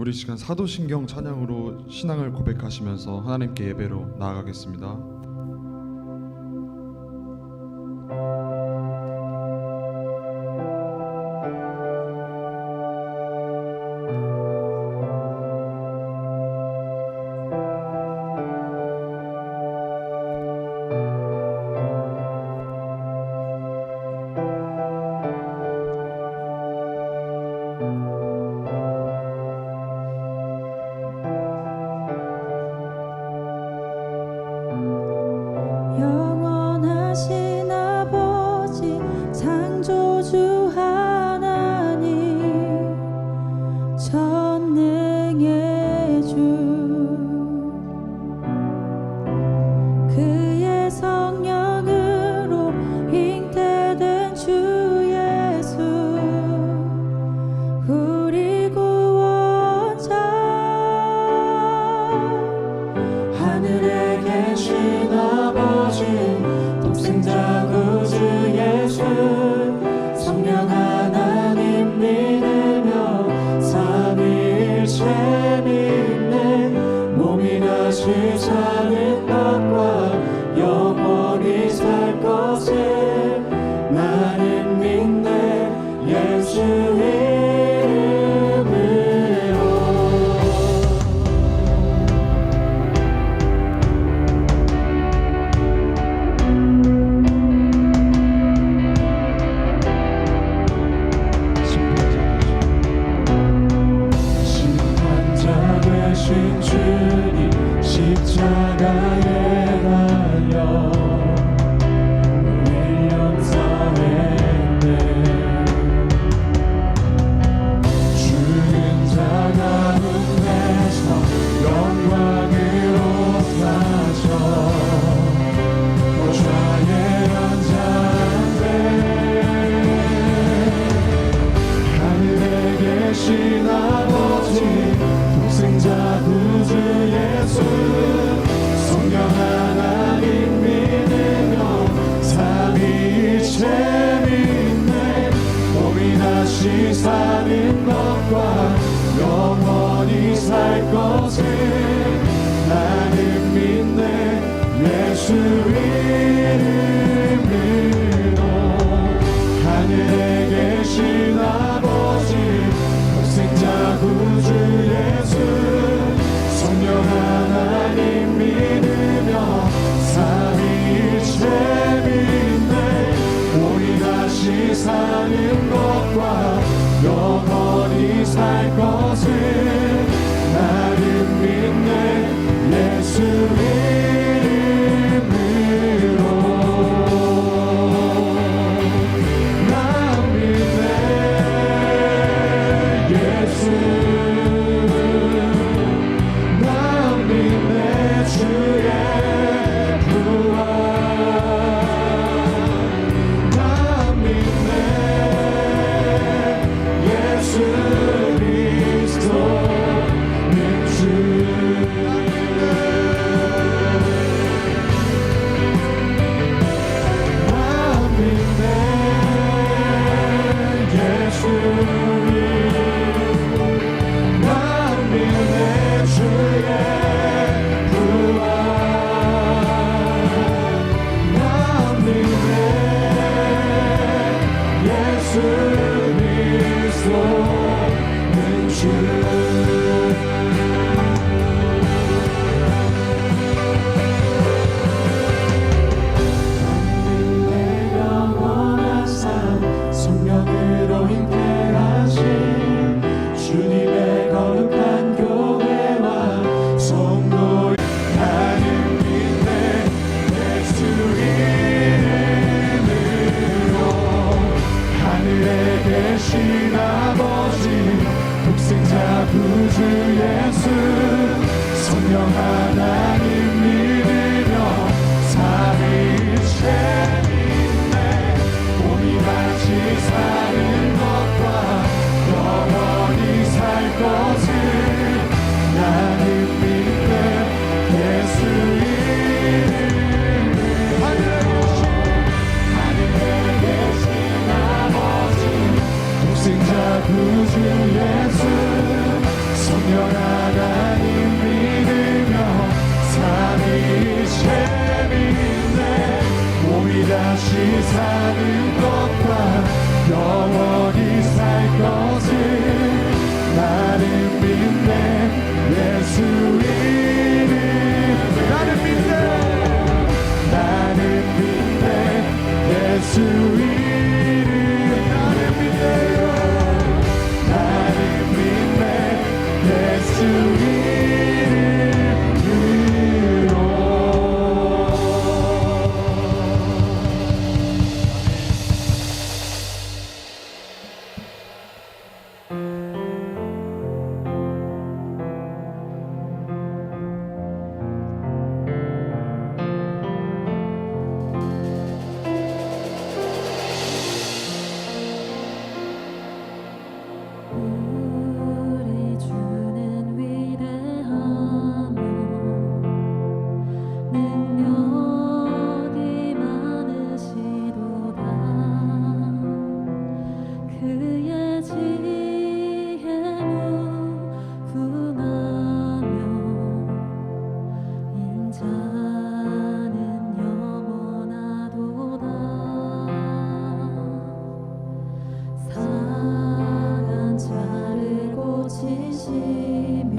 우리 시간 사도신경 찬양으로 신앙을 고백하시면서 하나님께 예배로 나아가겠습니다. 영원하신 아버지 창조주 하나님 전능의 주 그의 성령으로 잉태된 주 예수 우리 구원자 하늘에 계신 아버지 독생자 구주 예수 성령 하나님 믿으며 삼위일체 믿네 몸이 다시 사는 것과 영원히 살 것을 나는 믿네 예수 주님 십자가에 달려 우릴 용서했네 죽은 자 가운데서 영광으로 가셔 보좌에 앉았네 하늘에 계신 아버지 독생자 구주 예수 성령 하나님 믿으며 삼위일체 믿네 몸이 다시 사는 것과 영원히 살 것을 나는 믿네 예수 이름으로 하늘에 계신 아버지 독생자 구주 예수 성령 하나님 믿으며 삼위일체 믿네 우리 다시 사는 것과 영원히 살 것을 나는 믿네 예수 이름으로 나 믿네 예수 주의 부활 나 믿네 예수 그리스도는 주 나 믿네 예수 나 믿네 주의 성령으로 잉태하신 주님의 거룩한 교회와 성도 나는 믿네 예수 이름으로 하늘에 계신 아버지 독생자 구주 예수 성령 하나님 믿으며 삼위일체 믿네 몸이 다시 사는 것과 영원히 살 것을 나는 믿네 예수 이름으로 하늘에 계신 아버지 독생자 구주 예수 성령 사는 것과 영원히 살 것을 나는 믿네. 예수 이름 나는 믿네. 예수 이름 나는 믿네요. 나는 믿네. 예수 이름으로. 우리 주는 위대하며 능력이 많으시도다. 그의 지혜 무궁하며 인자는 영원하도다. 상한 자를 고치시며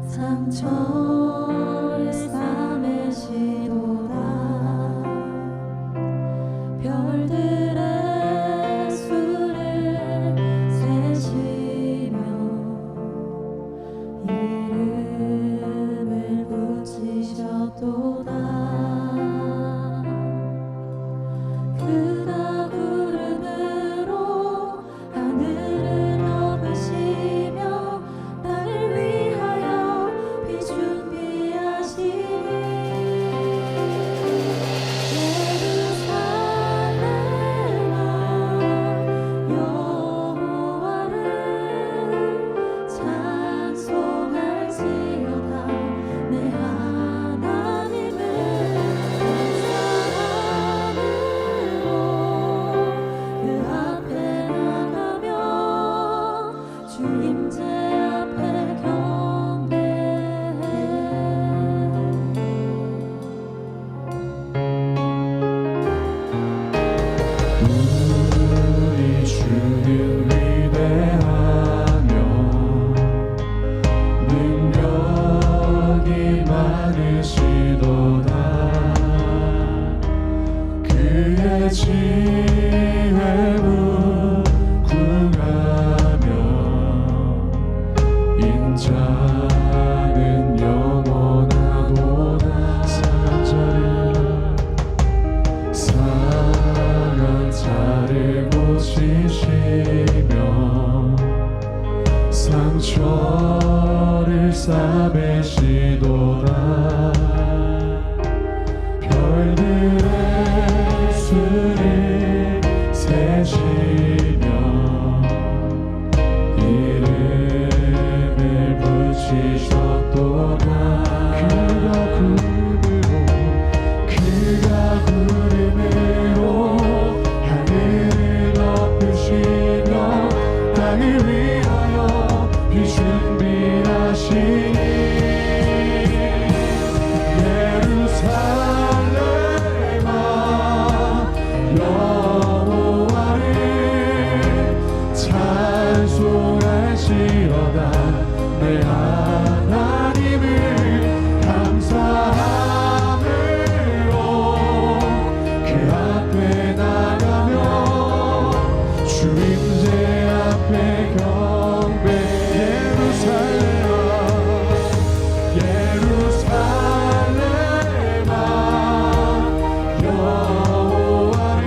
상처를 싸매시도다. 별들의 수를 세시며 이름을 붙이셨도다. 그가 구름으로 하늘을 덮으시며 나를 위하여 비 준비하시니 예루살렘아 여호와를 찬송할지어다. 내 하나님을 감사함으로 그 앞에 나가며 주 임재 앞에 경배해. 우리 주는 위대하며 능력이 많으시도다. 그의 지혜 무궁하며 인자는 영원하도다. 상한 자를 고치시며 상처를 싸매시도다. 별들의 수를 세시며 이름을 붙이셨도다. 그가 구름으로 하늘을 덮으시며 땅을 위하여 비 준비하시니 예루살렘아 여호와를 찬송할지어다. 내 하나님을 감사함으로 그 앞에 나가며 주 임재 앞에 경배. 예루살렘아 여호와를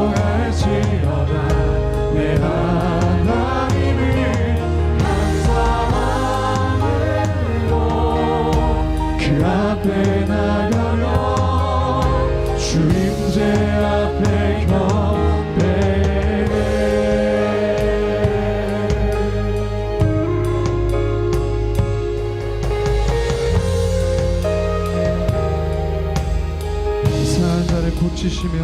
찬송할지어다. 내 하나님을 감사함으로 그 앞에 나가며 주 임재 앞에 경배해. 이상한 자를 고치시며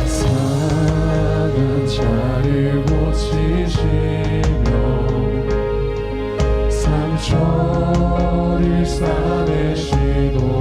상한 자를 고치시며 상처를 싸매시도다.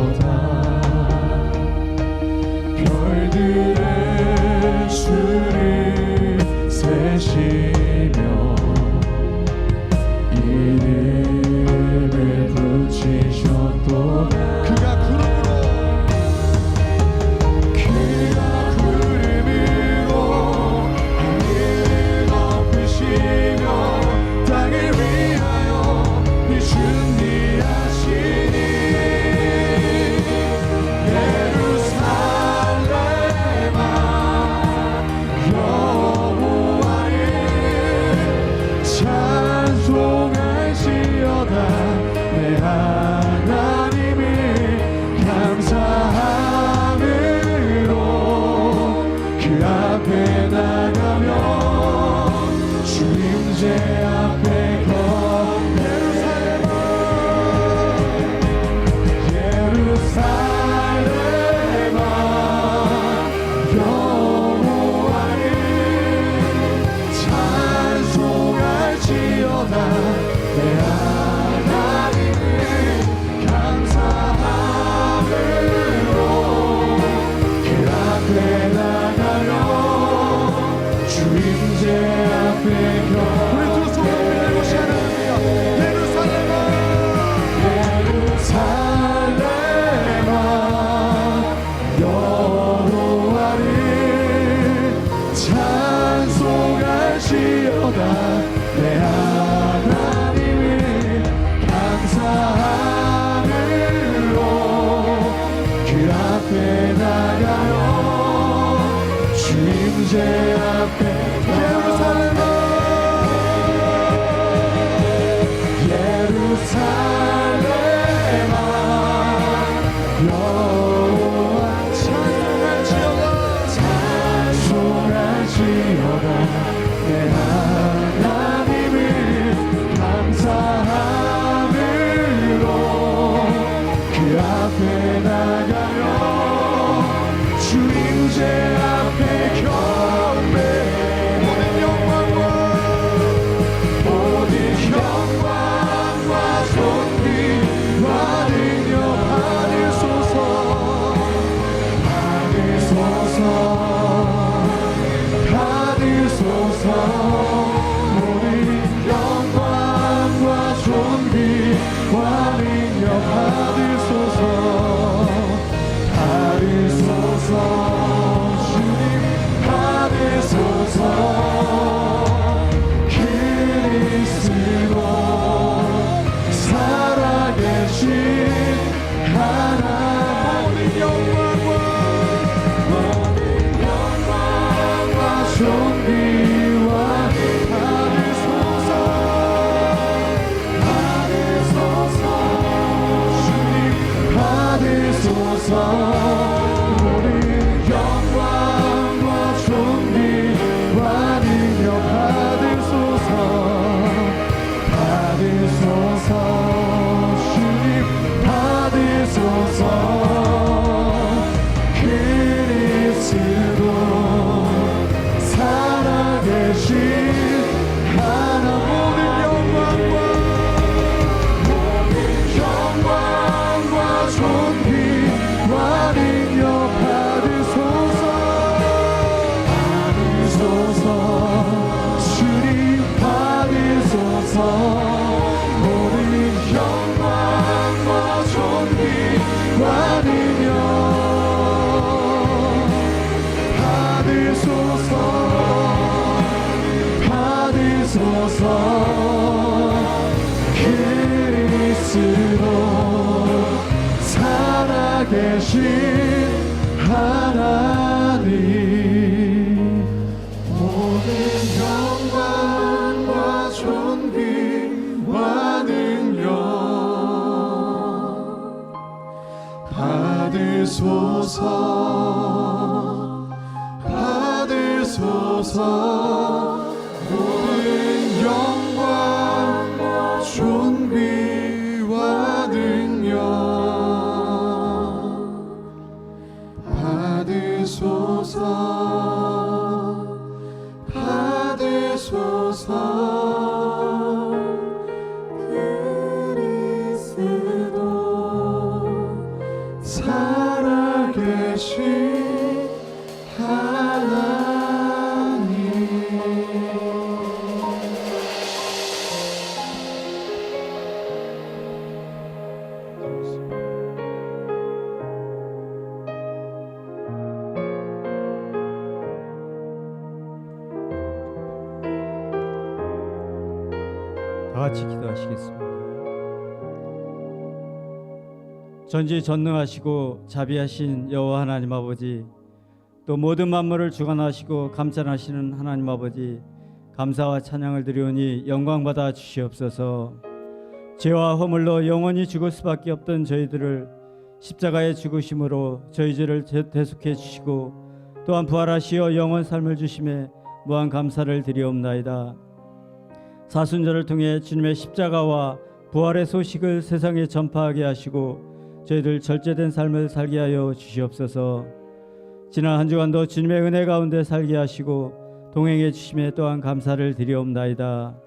앞에 나가며 주님제 앞에 예루살렘아 여호와를 찬송할지어다 내 하나님을 감사함으로 그 앞에 나가며 주임제 앞에 우리 두 손을 들고 시하나입니다. 예루살렘아 여호와를 찬송할지어다 내 하나님을 감사함으로 그 앞에 나가며 주임제 앞에 예루살렘아 예루살렘아 여호와 찬송할지어다 내 하나님을 감사함으로 그 앞에 나가며 주임제 앞에 경배 모든 영광과 존귀와 능력 받으소서 모든 영광과 존귀와 능력 받으소서 주님 받으소서 그리스도 살아계신 하나 모든 영광과 존귀와 주님 받으소서 모든 영광과 존귀와 능력 받으소서 주님 받으소서 그리스도 살아계신 하나 모든 영광과 존귀와 능력 받으소서 주님 받으소서 모든 영광과 존귀와 능력 받으소서 그리스도 살아계신 하나님 모든 영광과 존귀와 능력 받으소서 모든 영광 존귀와 능력 받으소서 그리스도 살아계신 하나님 다 같이 기도하시겠습니다. 전지전능하시고 자비하신 여호와 하나님 아버지, 또 모든 만물을 주관하시고 감찰하시는 하나님 아버지, 감사와 찬양을 드리오니 영광받아 주시옵소서. 죄와 허물로 영원히 죽을 수밖에 없던 저희들을 십자가의 죽으심으로 저희 죄를 대속해 주시고 또한 부활하시어 영원 삶을 주심에 무한 감사를 드리옵나이다. 사순절을 통해 주님의 십자가와 부활의 소식을 세상에 전파하게 하시고 저희들 절제된 삶을 살게 하여 주시옵소서. 지난 한 주간도 주님의 은혜 가운데 살게 하시고 동행해 주심에 또한 감사를 드리옵나이다.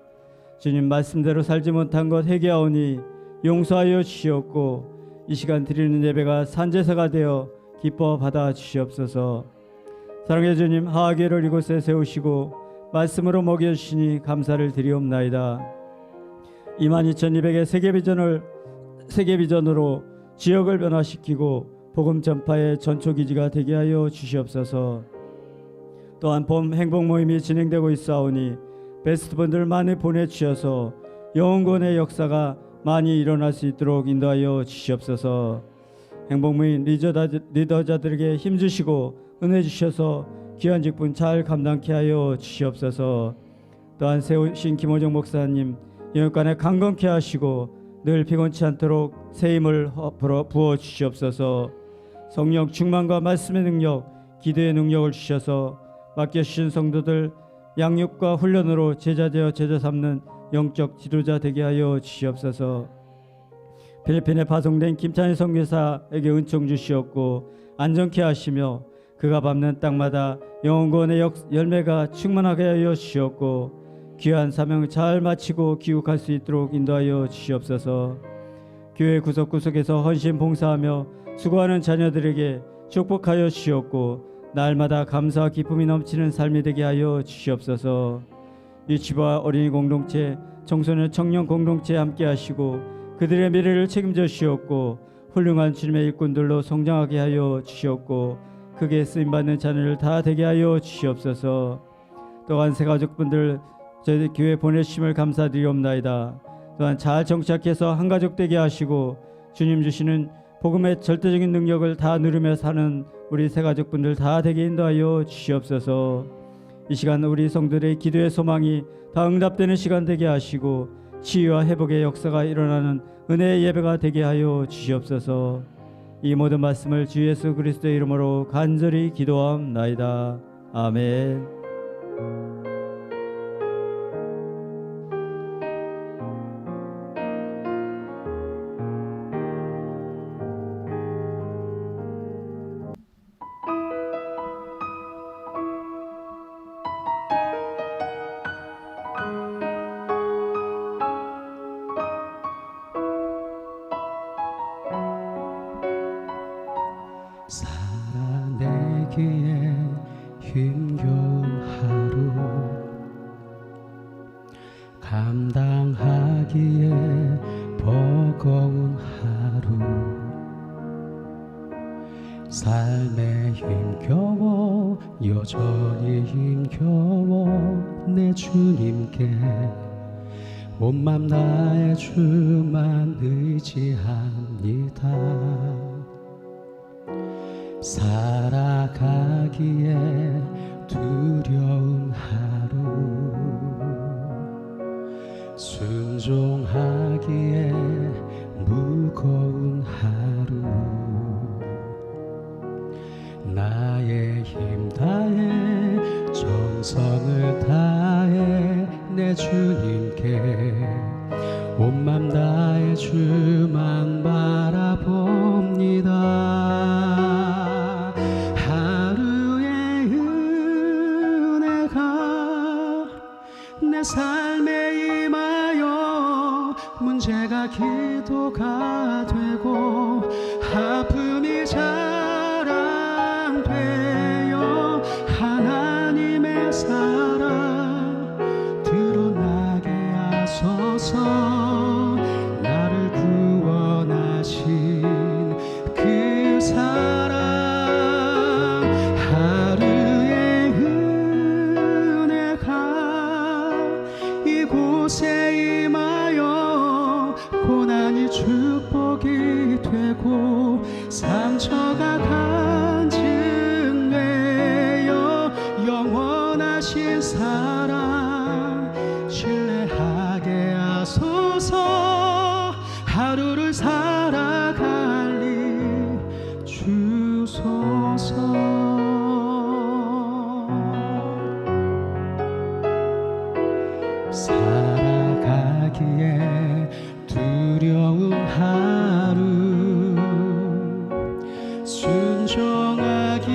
주님 말씀대로 살지 못한 것 회개하오니 용서하여 주시옵고 이 시간 드리는 예배가 산제사가 되어 기뻐 받아 주시옵소서. 사랑의 주님, 하하계를 이곳에 세우시고 말씀으로 먹여주시니 감사를 드리옵나이다. 22,200의 세계비전으로 지역을 변화시키고 복음 전파의 전초기지가 되게 하여 주시옵소서. 또한 봄 행복 모임이 진행되고 있사오니 베스트분들 많이 보내주셔서 영혼권의 역사가 많이 일어날 수 있도록 인도하여 주시옵소서. 행복 모임 리더자들에게 힘주시고 은혜 주셔서 귀한 직분 잘 감당케 하여 주시옵소서. 또한 세우신 김호정 목사님 영육간에 강건케 하시고 늘 피곤치 않도록 새 힘을 부어 주시옵소서. 성령 충만과 말씀의 능력, 기도의 능력을 주셔서 맡겨주신 성도들 양육과 훈련으로 제자되어 제자 삼는 영적 지도자 되게 하여 주시옵소서. 필리핀에 파송된 김찬희 선교사에게 은총 주시옵고 안전케 하시며 그가 밟는 땅마다 영혼구원의 열매가 충만하게 하여 주시옵고 귀한 사명 잘 마치고 귀국할 수 있도록 인도하여 주시옵소서. 교회 구석구석에서 헌신 봉사하며 수고하는 자녀들에게 축복하여 주시옵고 날마다 감사와 기쁨이 넘치는 삶이 되게 하여 주시옵소서. 유치부와 어린이 공동체, 청소년 청년 공동체에 함께 하시고 그들의 미래를 책임져 주시옵고 훌륭한 주님의 일꾼들로 성장하게 하여 주시옵고 크게 쓰임받는 자녀를 다 되게 하여 주시옵소서. 또한 새가족분들 저희 교회 보내주심을 감사드리옵나이다. 또한 잘 정착해서 한가족 되게 하시고 주님 주시는 복음의 절대적인 능력을 다 누리며 사는 우리 새가족분들 다 되게 인도하여 주시옵소서. 이 시간 우리 성도들의 기도의 소망이 다 응답되는 시간 되게 하시고 치유와 회복의 역사가 일어나는 은혜의 예배가 되게 하여 주시옵소서. 이 모든 말씀을 주 예수 그리스도의 이름으로 간절히 기도함나이다. 아멘. 살아내기에 힘겨운 하루 감당하기에 버거운 하루 삶에 힘겨워 여전히 힘겨워 내 주님께 온 맘 다해 주만 의지합니다. 살아가기에 두려운 하루 순종하기에 무거운 하루 나의 힘 다해 정성을 다해 내 주님께 온 맘 다해 주만 바라봅니다. 내 삶에 임하여 문제가 기도가 되고 아픔이 자랑되어 하나님의 사랑 드러나게 하소서. 나를 구원하신 그 사랑 이곳에 임하여 고난이 축복이 되고 상처가 간증되어 영원하신 사랑 신뢰하게 하소서. 하루를 살아갈 일 주소서. 살아가기에 두려운 하루 순종하기에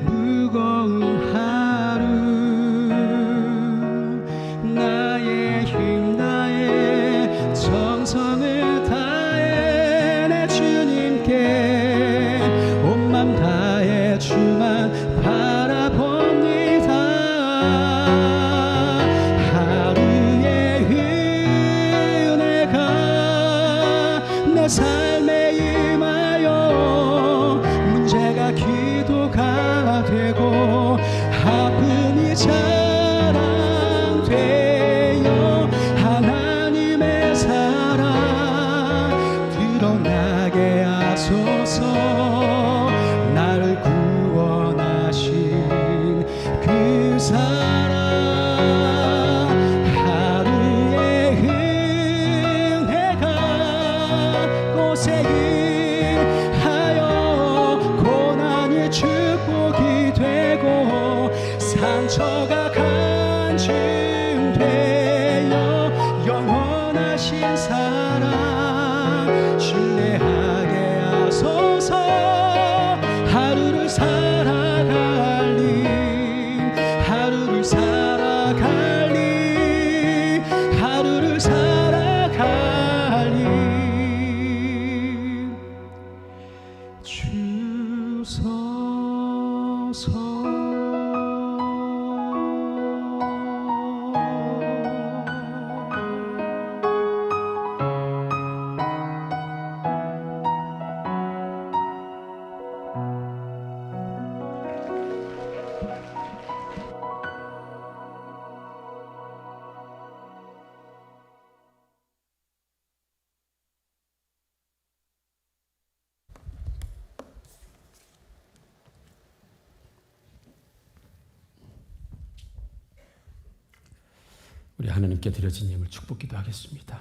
무거운 하루 나의 힘 다해 정성을 다해 내 주님께 온 맘 다해 주만 바라봅니다. 하루의 은혜가 내 삶에 임하여 문제가 기도가 되고 아픔이 자랑되어 하나님의 사랑 드러나게 하소서. 나를 구원하신 그 사랑 하루의 은혜가 곳에 임하여 고난이 축복이 되고 상처가 간증되어 영원하신 사랑 신뢰하게 하소서. 하루를 살아갈리 하루를 살아갈리 하루를 살아갈리 주소서. 우리 하나님께 드려진 예물 축복기도 하겠습니다.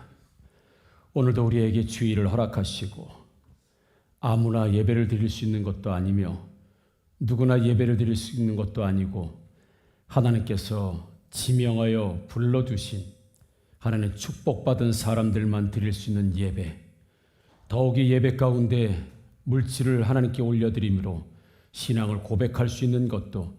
오늘도 우리에게 주의를 허락하시고 아무나 예배를 드릴 수 있는 것도 아니며 누구나 예배를 드릴 수 있는 것도 아니고 하나님께서 지명하여 불러주신 하나님 축복받은 사람들만 드릴 수 있는 예배, 더욱이 예배 가운데 물질을 하나님께 올려드림으로 신앙을 고백할 수 있는 것도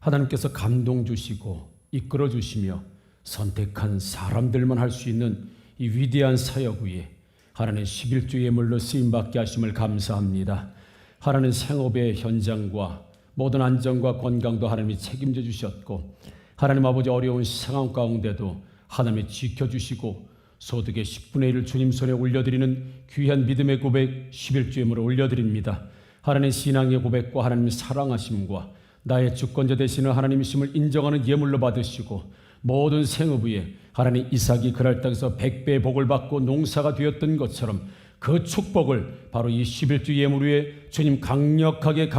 하나님께서 감동 주시고 이끌어 주시며 선택한 사람들만 할 수 있는 이 위대한 사역 위에 하나님 11조 예물로 쓰임받게 하심을 감사합니다. 하나님 생업의 현장과 모든 안전과 건강도 하나님이 책임져 주셨고 하나님 아버지 어려운 상황 가운데도 하나님이 지켜주시고 소득의 10분의 1을 주님 손에 올려드리는 귀한 믿음의 고백 11조 예물을 올려드립니다. 하나님 신앙의 고백과 하나님 사랑하심과 나의 주권자 되시는 하나님이심을 인정하는 예물로 받으시고 모든 생업 위에 하나님 이삭이 그랄 땅에서 100배의 복을 받고 농사가 되었던 것처럼 그 축복을 바로 이 11조 예물 위에 주님 강력하게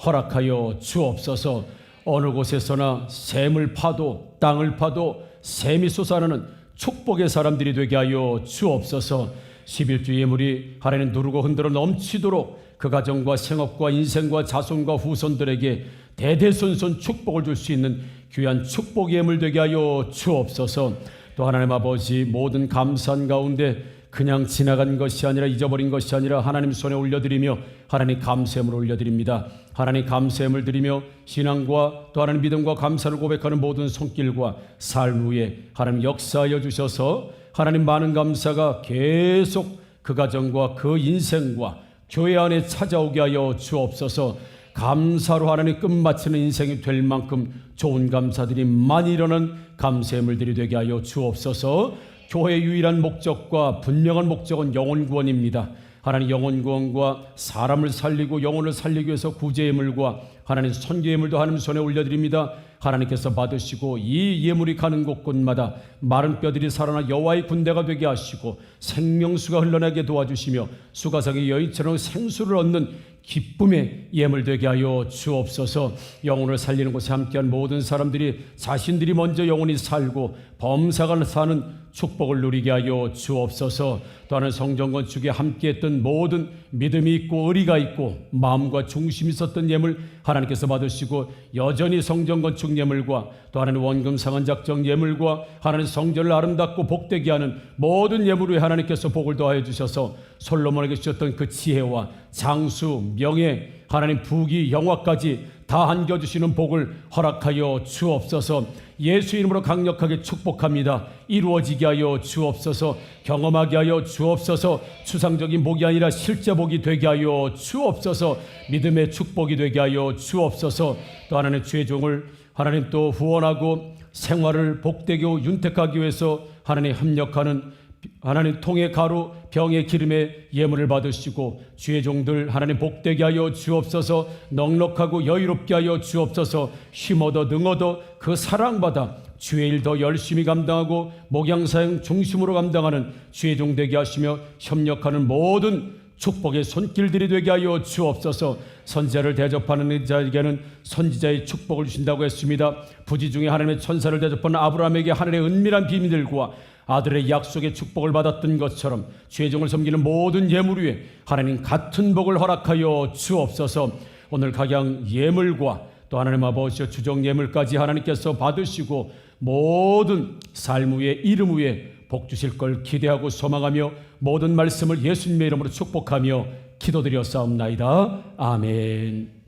허락하여 주옵소서. 어느 곳에서나 샘을 파도 땅을 파도 샘이 솟아나는 축복의 사람들이 되게 하여 주옵소서. 11조 예물이 하나님 누르고 흔들어 넘치도록 그 가정과 생업과 인생과 자손과 후손들에게 대대손손 축복을 줄 수 있는 귀한 축복 예물 되게 하여 주옵소서. 또 하나님 아버지 모든 감사한 가운데 그냥 지나간 것이 아니라 잊어버린 것이 아니라 하나님 손에 올려드리며 하나님 감사함을 올려드립니다. 하나님 감사함을 드리며 신앙과 또 하나님 믿음과 감사를 고백하는 모든 손길과 삶 위에 하나님 역사하여 주셔서 하나님 많은 감사가 계속 그 가정과 그 인생과 교회 안에 찾아오게 하여 주옵소서. 감사로 하나님 끝마치는 인생이 될 만큼 좋은 감사들이 많이 일어나는 감사의물들이 되게 하여 주옵소서. 교회의 유일한 목적과 분명한 목적은 영혼 구원입니다. 하나님 영혼 구원과 사람을 살리고 영혼을 살리기 위해서 구제예물과 하나님 선교예물도 하나님 손에 올려드립니다. 하나님께서 받으시고 이 예물이 가는 곳곳마다 마른 뼈들이 살아나 여호와의 군대가 되게 하시고 생명수가 흘러나게 도와주시며 수가성의 여인처럼 생수를 얻는 기쁨의 예물 되게 하여 주옵소서. 영혼을 살리는 곳에 함께한 모든 사람들이 자신들이 먼저 영혼이 살고 범사가 사는 축복을 누리게 하여 주옵소서. 또한 성전 건축에 함께했던 모든 믿음이 있고 의리가 있고 마음과 중심이 있었던 예물 하나님께서 받으시고, 여전히 성전 건축 예물과 또 하나님 원금 상한 작정 예물과 하나님 성전을 아름답고 복되게 하는 모든 예물 위에 하나님께서 복을 더하여 주셔서 솔로몬에게 주셨던 그 지혜와 장수, 명예, 하나님 부귀, 영화까지 다 안겨주시는 복을 허락하여 주옵소서. 예수 이름으로 강력하게 축복합니다. 이루어지게 하여 주옵소서. 경험하게 하여 주옵소서. 추상적인 복이 아니라 실제 복이 되게 하여 주옵소서. 믿음의 축복이 되게 하여 주옵소서. 또 하나님 주의 종을 하나님 또 후원하고 생활을 복되게 윤택하기 위해서 하나님 협력하는 하나님 통의 가루 병의 기름의 예물을 받으시고, 주의 종들 하나님 복되게 하여 주옵소서. 넉넉하고 여유롭게 하여 주옵소서. 힘어도 능어도 그 사랑받아 주의 일 더 열심히 감당하고 목양사역 중심으로 감당하는 주의 종 되게 하시며, 협력하는 모든 축복의 손길들이 되게 하여 주옵소서. 선지자를 대접하는 자에게는 선지자의 축복을 주신다고 했습니다. 부지 중에 하나님의 천사를 대접하는 아브라함에게 하늘의 은밀한 비밀들과 아들의 약속의 축복을 받았던 것처럼 주의 종을 섬기는 모든 예물 위에 하나님 같은 복을 허락하여 주옵소서. 오늘 각양 예물과 또 하나님 아버지의 주정 예물까지 하나님께서 받으시고 모든 삶 위에 이름 위에 복 주실 걸 기대하고 소망하며 모든 말씀을 예수님의 이름으로 축복하며 기도드려 싸움나이다. 아멘.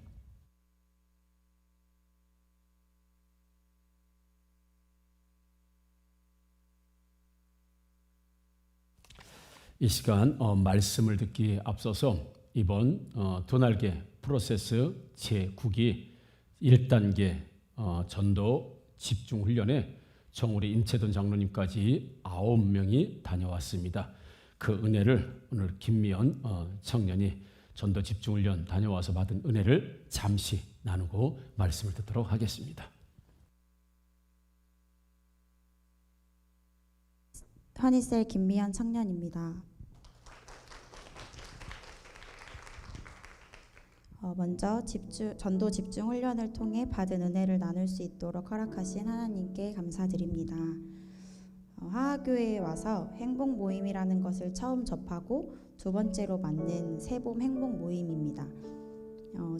이 시간 말씀을 듣기에 앞서서 이번 두 날개 프로세스 제9기 1단계 전도 집중훈련에 총 우리 임채돈 장로님까지 9명이 다녀왔습니다. 그 은혜를 오늘 김미연 청년이 전도 집중훈련 다녀와서 받은 은혜를 잠시 나누고 말씀을 듣도록 하겠습니다. 허니셀 김미연 청년입니다. 먼저 전도 집중 훈련을 통해 받은 은혜를 나눌 수 있도록 허락하신 하나님께 감사드립니다. 하하교회에 와서 행복 모임이라는 것을 처음 접하고 두 번째로 맞는 새봄 행복 모임입니다.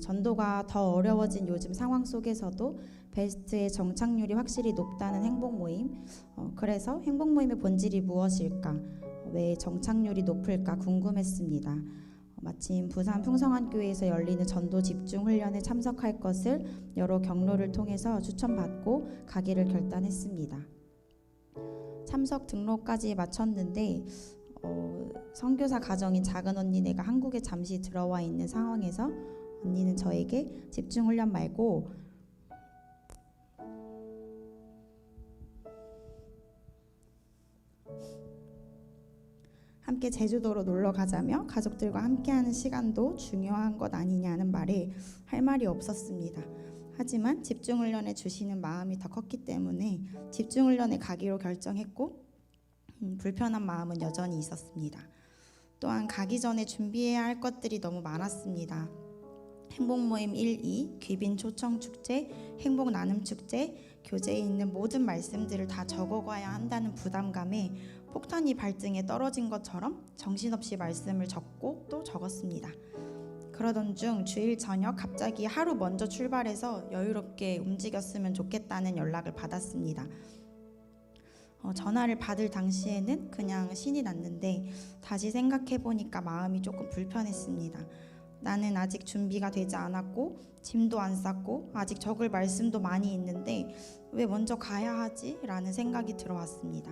전도가 더 어려워진 요즘 상황 속에서도 베스트의 정착률이 확실히 높다는 행복 모임, 그래서 행복 모임의 본질이 무엇일까, 왜 정착률이 높을까 궁금했습니다. 마침 부산 풍성한교회에서 열리는 전도 집중 훈련에 참석할 것을 여러 경로를 통해서 추천받고 가기를 결단했습니다. 참석 등록까지 마쳤는데 선교사 가정인 작은 언니네가 한국에 잠시 들어와 있는 상황에서 언니는 저에게 집중 훈련 말고 함께 제주도로 놀러 가자며 가족들과 함께하는 시간도 중요한 것 아니냐는 말에 할 말이 없었습니다. 하지만 집중훈련에 주시는 마음이 더 컸기 때문에 집중훈련에 가기로 결정했고 불편한 마음은 여전히 있었습니다. 또한 가기 전에 준비해야 할 것들이 너무 많았습니다. 행복모임 1, 2, 귀빈 초청축제, 행복나눔축제, 교재에 있는 모든 말씀들을 다 적어가야 한다는 부담감에 폭탄이 발등에 떨어진 것처럼 정신없이 말씀을 적고 또 적었습니다. 그러던 중 주일 저녁 갑자기 하루 먼저 출발해서 여유롭게 움직였으면 좋겠다는 연락을 받았습니다. 전화를 받을 당시에는 그냥 신이 났는데 다시 생각해보니까 마음이 조금 불편했습니다. 나는 아직 준비가 되지 않았고 짐도 안 쌌고 아직 적을 말씀도 많이 있는데 왜 먼저 가야 하지? 라는 생각이 들어왔습니다.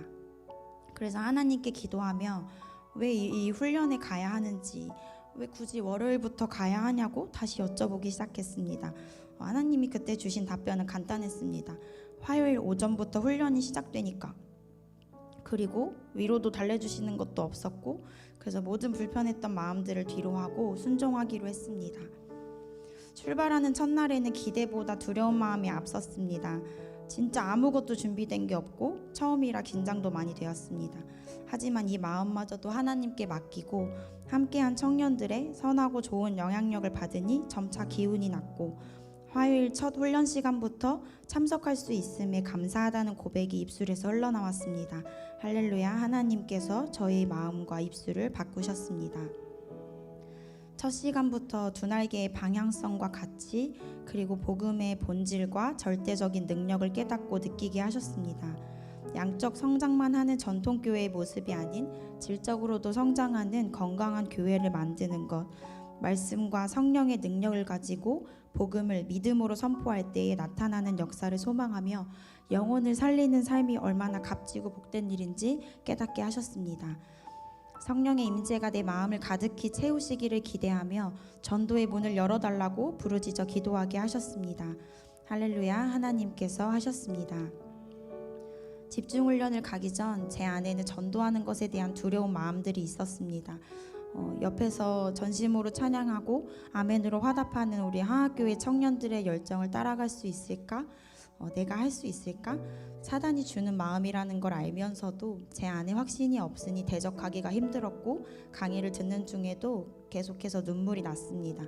그래서 하나님께 기도하며 왜 이 훈련에 가야 하는지, 왜 굳이 월요일부터 가야 하냐고 다시 여쭤보기 시작했습니다. 하나님이 그때 주신 답변은 간단했습니다. 화요일 오전부터 훈련이 시작되니까. 그리고 위로도 달래주시는 것도 없었고, 그래서 모든 불편했던 마음들을 뒤로하고 순종하기로 했습니다. 출발하는 첫날에는 기대보다 두려운 마음이 앞섰습니다. 진짜 아무것도 준비된 게 없고 처음이라 긴장도 많이 되었습니다. 하지만 이 마음마저도 하나님께 맡기고 함께한 청년들의 선하고 좋은 영향력을 받으니 점차 기운이 났고 화요일 첫 훈련 시간부터 참석할 수 있음에 감사하다는 고백이 입술에서 흘러나왔습니다. 할렐루야, 하나님께서 저의 마음과 입술을 바꾸셨습니다. 첫 시간부터 두 날개의 방향성과 가치, 그리고 복음의 본질과 절대적인 능력을 깨닫고 느끼게 하셨습니다. 양적 성장만 하는 전통교회의 모습이 아닌 질적으로도 성장하는 건강한 교회를 만드는 것, 말씀과 성령의 능력을 가지고 복음을 믿음으로 선포할 때에 나타나는 역사를 소망하며 영혼을 살리는 삶이 얼마나 값지고 복된 일인지 깨닫게 하셨습니다. 성령의 임재가 내 마음을 가득히 채우시기를 기대하며 전도의 문을 열어달라고 부르짖어 기도하게 하셨습니다. 할렐루야, 하나님께서 하셨습니다. 집중훈련을 가기 전 제 안에는 전도하는 것에 대한 두려운 마음들이 있었습니다. 옆에서 전심으로 찬양하고 아멘으로 화답하는 우리 하학교회 청년들의 열정을 따라갈 수 있을까? 내가 할 수 있을까? 사단이 주는 마음이라는 걸 알면서도 제 안에 확신이 없으니 대적하기가 힘들었고 강의를 듣는 중에도 계속해서 눈물이 났습니다.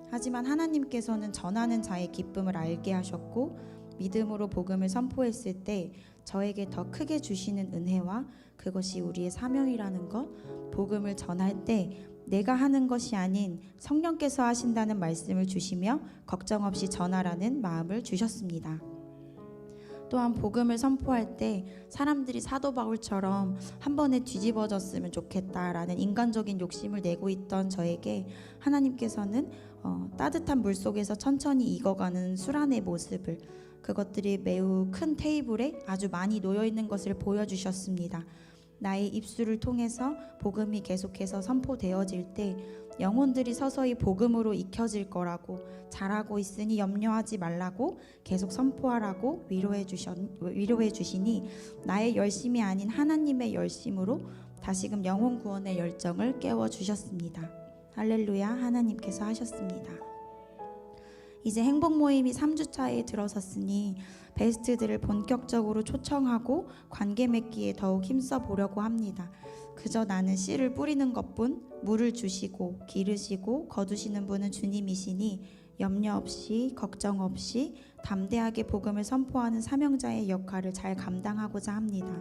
하지만 하나님께서는 전하는 자의 기쁨을 알게 하셨고 믿음으로 복음을 선포했을 때 저에게 더 크게 주시는 은혜와 그것이 우리의 사명이라는 것, 복음을 전할 때 내가 하는 것이 아닌 성령께서 하신다는 말씀을 주시며 걱정 없이 전하라는 마음을 주셨습니다. 또한 복음을 선포할 때 사람들이 사도 바울처럼 한 번에 뒤집어졌으면 좋겠다라는 인간적인 욕심을 내고 있던 저에게 하나님께서는 따뜻한 물 속에서 천천히 익어가는 수란의 모습을, 그것들이 매우 큰 테이블에 아주 많이 놓여있는 것을 보여주셨습니다. 나의 입술을 통해서 복음이 계속해서 선포되어질 때 영혼들이 서서히 복음으로 익혀질 거라고, 잘하고 있으니 염려하지 말라고 계속 선포하라고 위로해 주시니 나의 열심이 아닌 하나님의 열심으로 다시금 영혼 구원의 열정을 깨워주셨습니다. 할렐루야, 하나님께서 하셨습니다. 이제 행복 모임이 3주차에 들어섰으니 베스트들을 본격적으로 초청하고 관계 맺기에 더욱 힘써 보려고 합니다. 그저 나는 씨를 뿌리는 것뿐, 물을 주시고 기르시고 거두시는 분은 주님이시니 염려 없이 걱정 없이 담대하게 복음을 선포하는 사명자의 역할을 잘 감당하고자 합니다.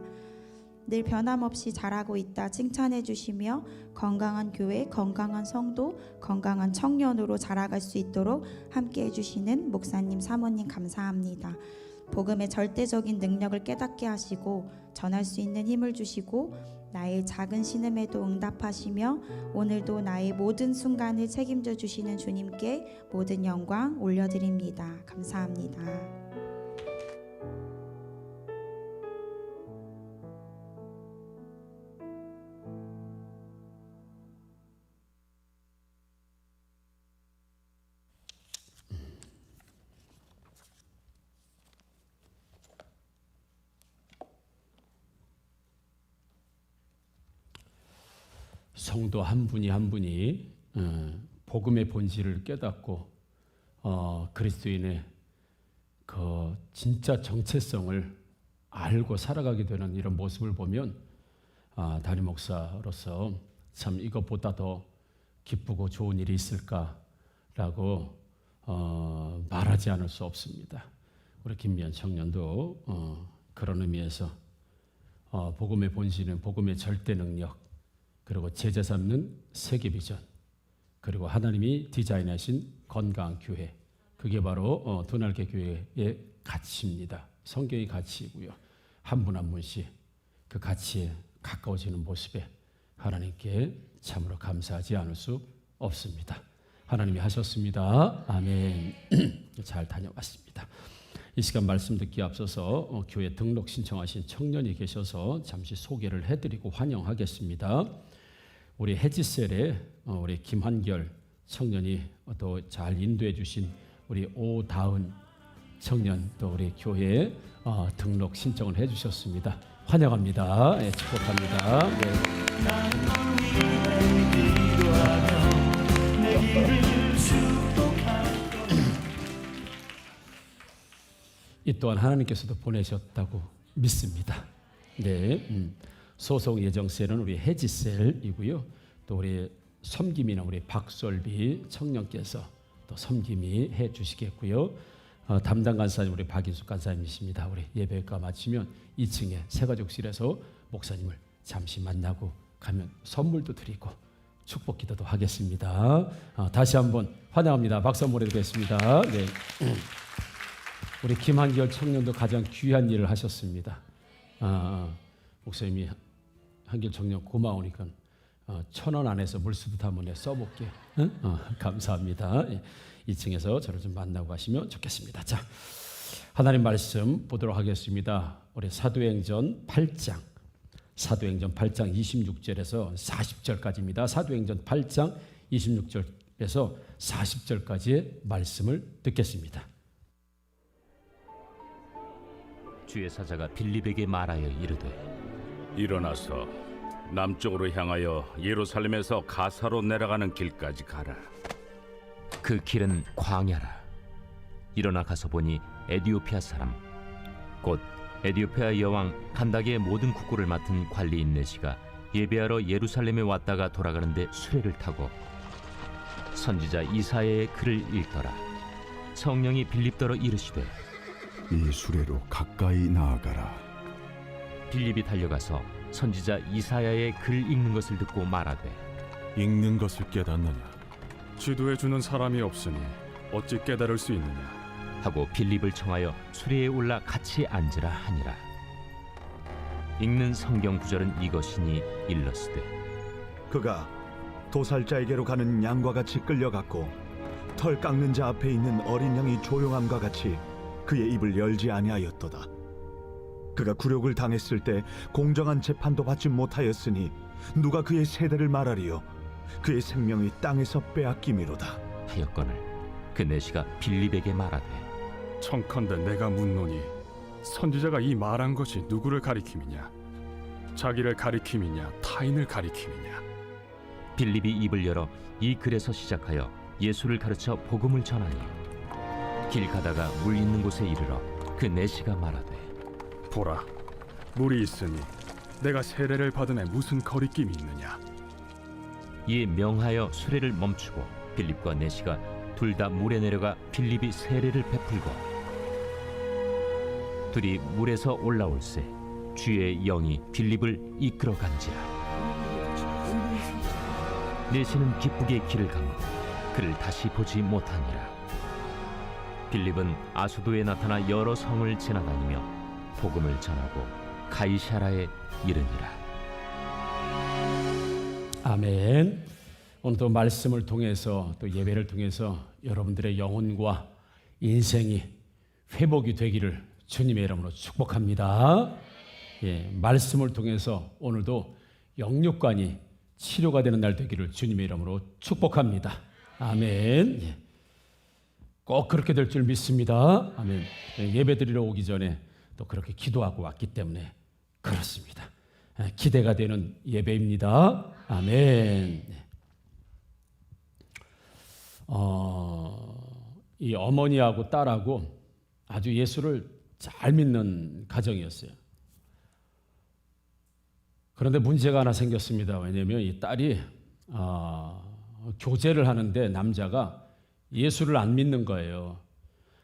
늘 변함없이 잘하고 있다 칭찬해 주시며 건강한 교회, 건강한 성도, 건강한 청년으로 자라갈 수 있도록 함께 해주시는 목사님, 사모님 감사합니다. 복음의 절대적인 능력을 깨닫게 하시고 전할 수 있는 힘을 주시고 나의 작은 신음에도 응답하시며 오늘도 나의 모든 순간을 책임져 주시는 주님께 모든 영광 올려드립니다. 감사합니다. 성도 한 분이 한 분이 복음의 본질을 깨닫고 그리스도인의 그 진짜 정체성을 알고 살아가게 되는 이런 모습을 보면 담임 목사로서 참 이것보다 더 기쁘고 좋은 일이 있을까라고 말하지 않을 수 없습니다. 우리 김미연 청년도 그런 의미에서 복음의 본질은 복음의 절대 능력, 그리고 제자 삼는 세계 비전, 그리고 하나님이 디자인하신 건강한 교회, 그게 바로 두 날개 교회의 가치입니다. 성경의 가치이고요. 한 분 한 분씩 그 가치에 가까워지는 모습에 하나님께 참으로 감사하지 않을 수 없습니다. 하나님이 하셨습니다. 아멘. 잘 다녀왔습니다. 이 시간 말씀 듣기 앞서서 교회 등록 신청하신 청년이 계셔서 잠시 소개를 해드리고 환영하겠습니다. 우리 해지셀에 우리 김한결 청년이 또 잘 인도해 주신 우리 오다은 청년, 또 우리 교회에 등록 신청을 해주셨습니다. 환영합니다. 네, 축복합니다. 이 또한 하나님께서도 보내셨다고 믿습니다. 네, 소속 예정셀은 우리 해지셀이고요. 또 우리 섬김이나 우리 박솔비 청년께서 또 또 섬김이 해 주시겠고요. 담당 간사님 우리 박인숙 간사님이십니다. 우리 예배가 마치면 2층에 새가족실에서 목사님을 잠시 만나고 가면 선물도 드리고 축복 기도도 하겠습니다. 다시 한번 환영합니다. 박수 한번 보내드리겠습니다. 네. 우리 김한결 청년도 가장 귀한 일을 하셨습니다. 목사님이 한결 청년 고마우니까 1,000원 안에서 물수도 한번 써볼게. 감사합니다. 2층에서 저를 좀 만나고 가시면 좋겠습니다. 자, 하나님 말씀 보도록 하겠습니다. 우리 사도행전 8장 26절에서 40절까지입니다. 사도행전 8장 26절에서 40절까지의 말씀을 듣겠습니다. 주의 사자가 빌립에게 말하여 이르되 일어나서 남쪽으로 향하여 예루살렘에서 가사로 내려가는 길까지 가라. 그 길은 광야라. 일어나 가서 보니 에디오피아 사람 곧 에디오피아 여왕 칸다게의 모든 국고를 맡은 관리인 네시가 예배하러 예루살렘에 왔다가 돌아가는데 수레를 타고 선지자 이사야의 글을 읽더라. 성령이 빌립더러 이르시되 이 수레로 가까이 나아가라. 빌립이 달려가서 선지자 이사야의 글 읽는 것을 듣고 말하되 읽는 것을 깨닫느냐? 지도해 주는 사람이 없으니 어찌 깨달을 수 있느냐? 하고 빌립을 청하여 수레에 올라 같이 앉으라 하니라. 읽는 성경 구절은 이것이니 일러스되 그가 도살자에게로 가는 양과 같이 끌려갔고 털 깎는 자 앞에 있는 어린 양이 조용함과 같이 그의 입을 열지 아니하였도다. 그가 굴욕을 당했을 때 공정한 재판도 받지 못하였으니 누가 그의 세대를 말하리요? 그의 생명이 땅에서 빼앗김이로다. 하였거늘 그 내시가 빌립에게 말하되 청컨대 내가 묻노니 선지자가 이 말한 것이 누구를 가리킴이냐? 자기를 가리킴이냐? 타인을 가리킴이냐? 빌립이 입을 열어 이 글에서 시작하여 예수를 가르쳐 복음을 전하니 길 가다가 물 있는 곳에 이르러 그 내시가 말하되 보라, 물이 있으니 내가 세례를 받음에 무슨 거리낌이 있느냐? 이에 명하여 수레를 멈추고 빌립과 내시가 둘 다 물에 내려가 빌립이 세례를 베풀고 둘이 물에서 올라올세 주의 영이 빌립을 이끌어 간지라. 내시는 기쁘게 길을 가고 그를 다시 보지 못하니라. 빌립은 아수도에 나타나 여러 성을 지나다니며 복음을 전하고 가이사라에 이르니라. 아멘. 오늘도 말씀을 통해서 또 예배를 통해서 여러분들의 영혼과 인생이 회복이 되기를 주님의 이름으로 축복합니다. 말씀을 통해서 오늘도 영육관이 치료가 되는 날 되기를 주님의 이름으로 축복합니다. 아멘. 꼭 그렇게 될 줄 믿습니다. 아멘. 예배 드리러 오기 전에 또 그렇게 기도하고 왔기 때문에 그렇습니다. 기대가 되는 예배입니다. 아멘. 이 어머니하고 딸하고 아주 예수를 잘 믿는 가정이었어요. 그런데 문제가 하나 생겼습니다. 왜냐하면 이 딸이 교제를 하는데 남자가 예수를 안 믿는 거예요.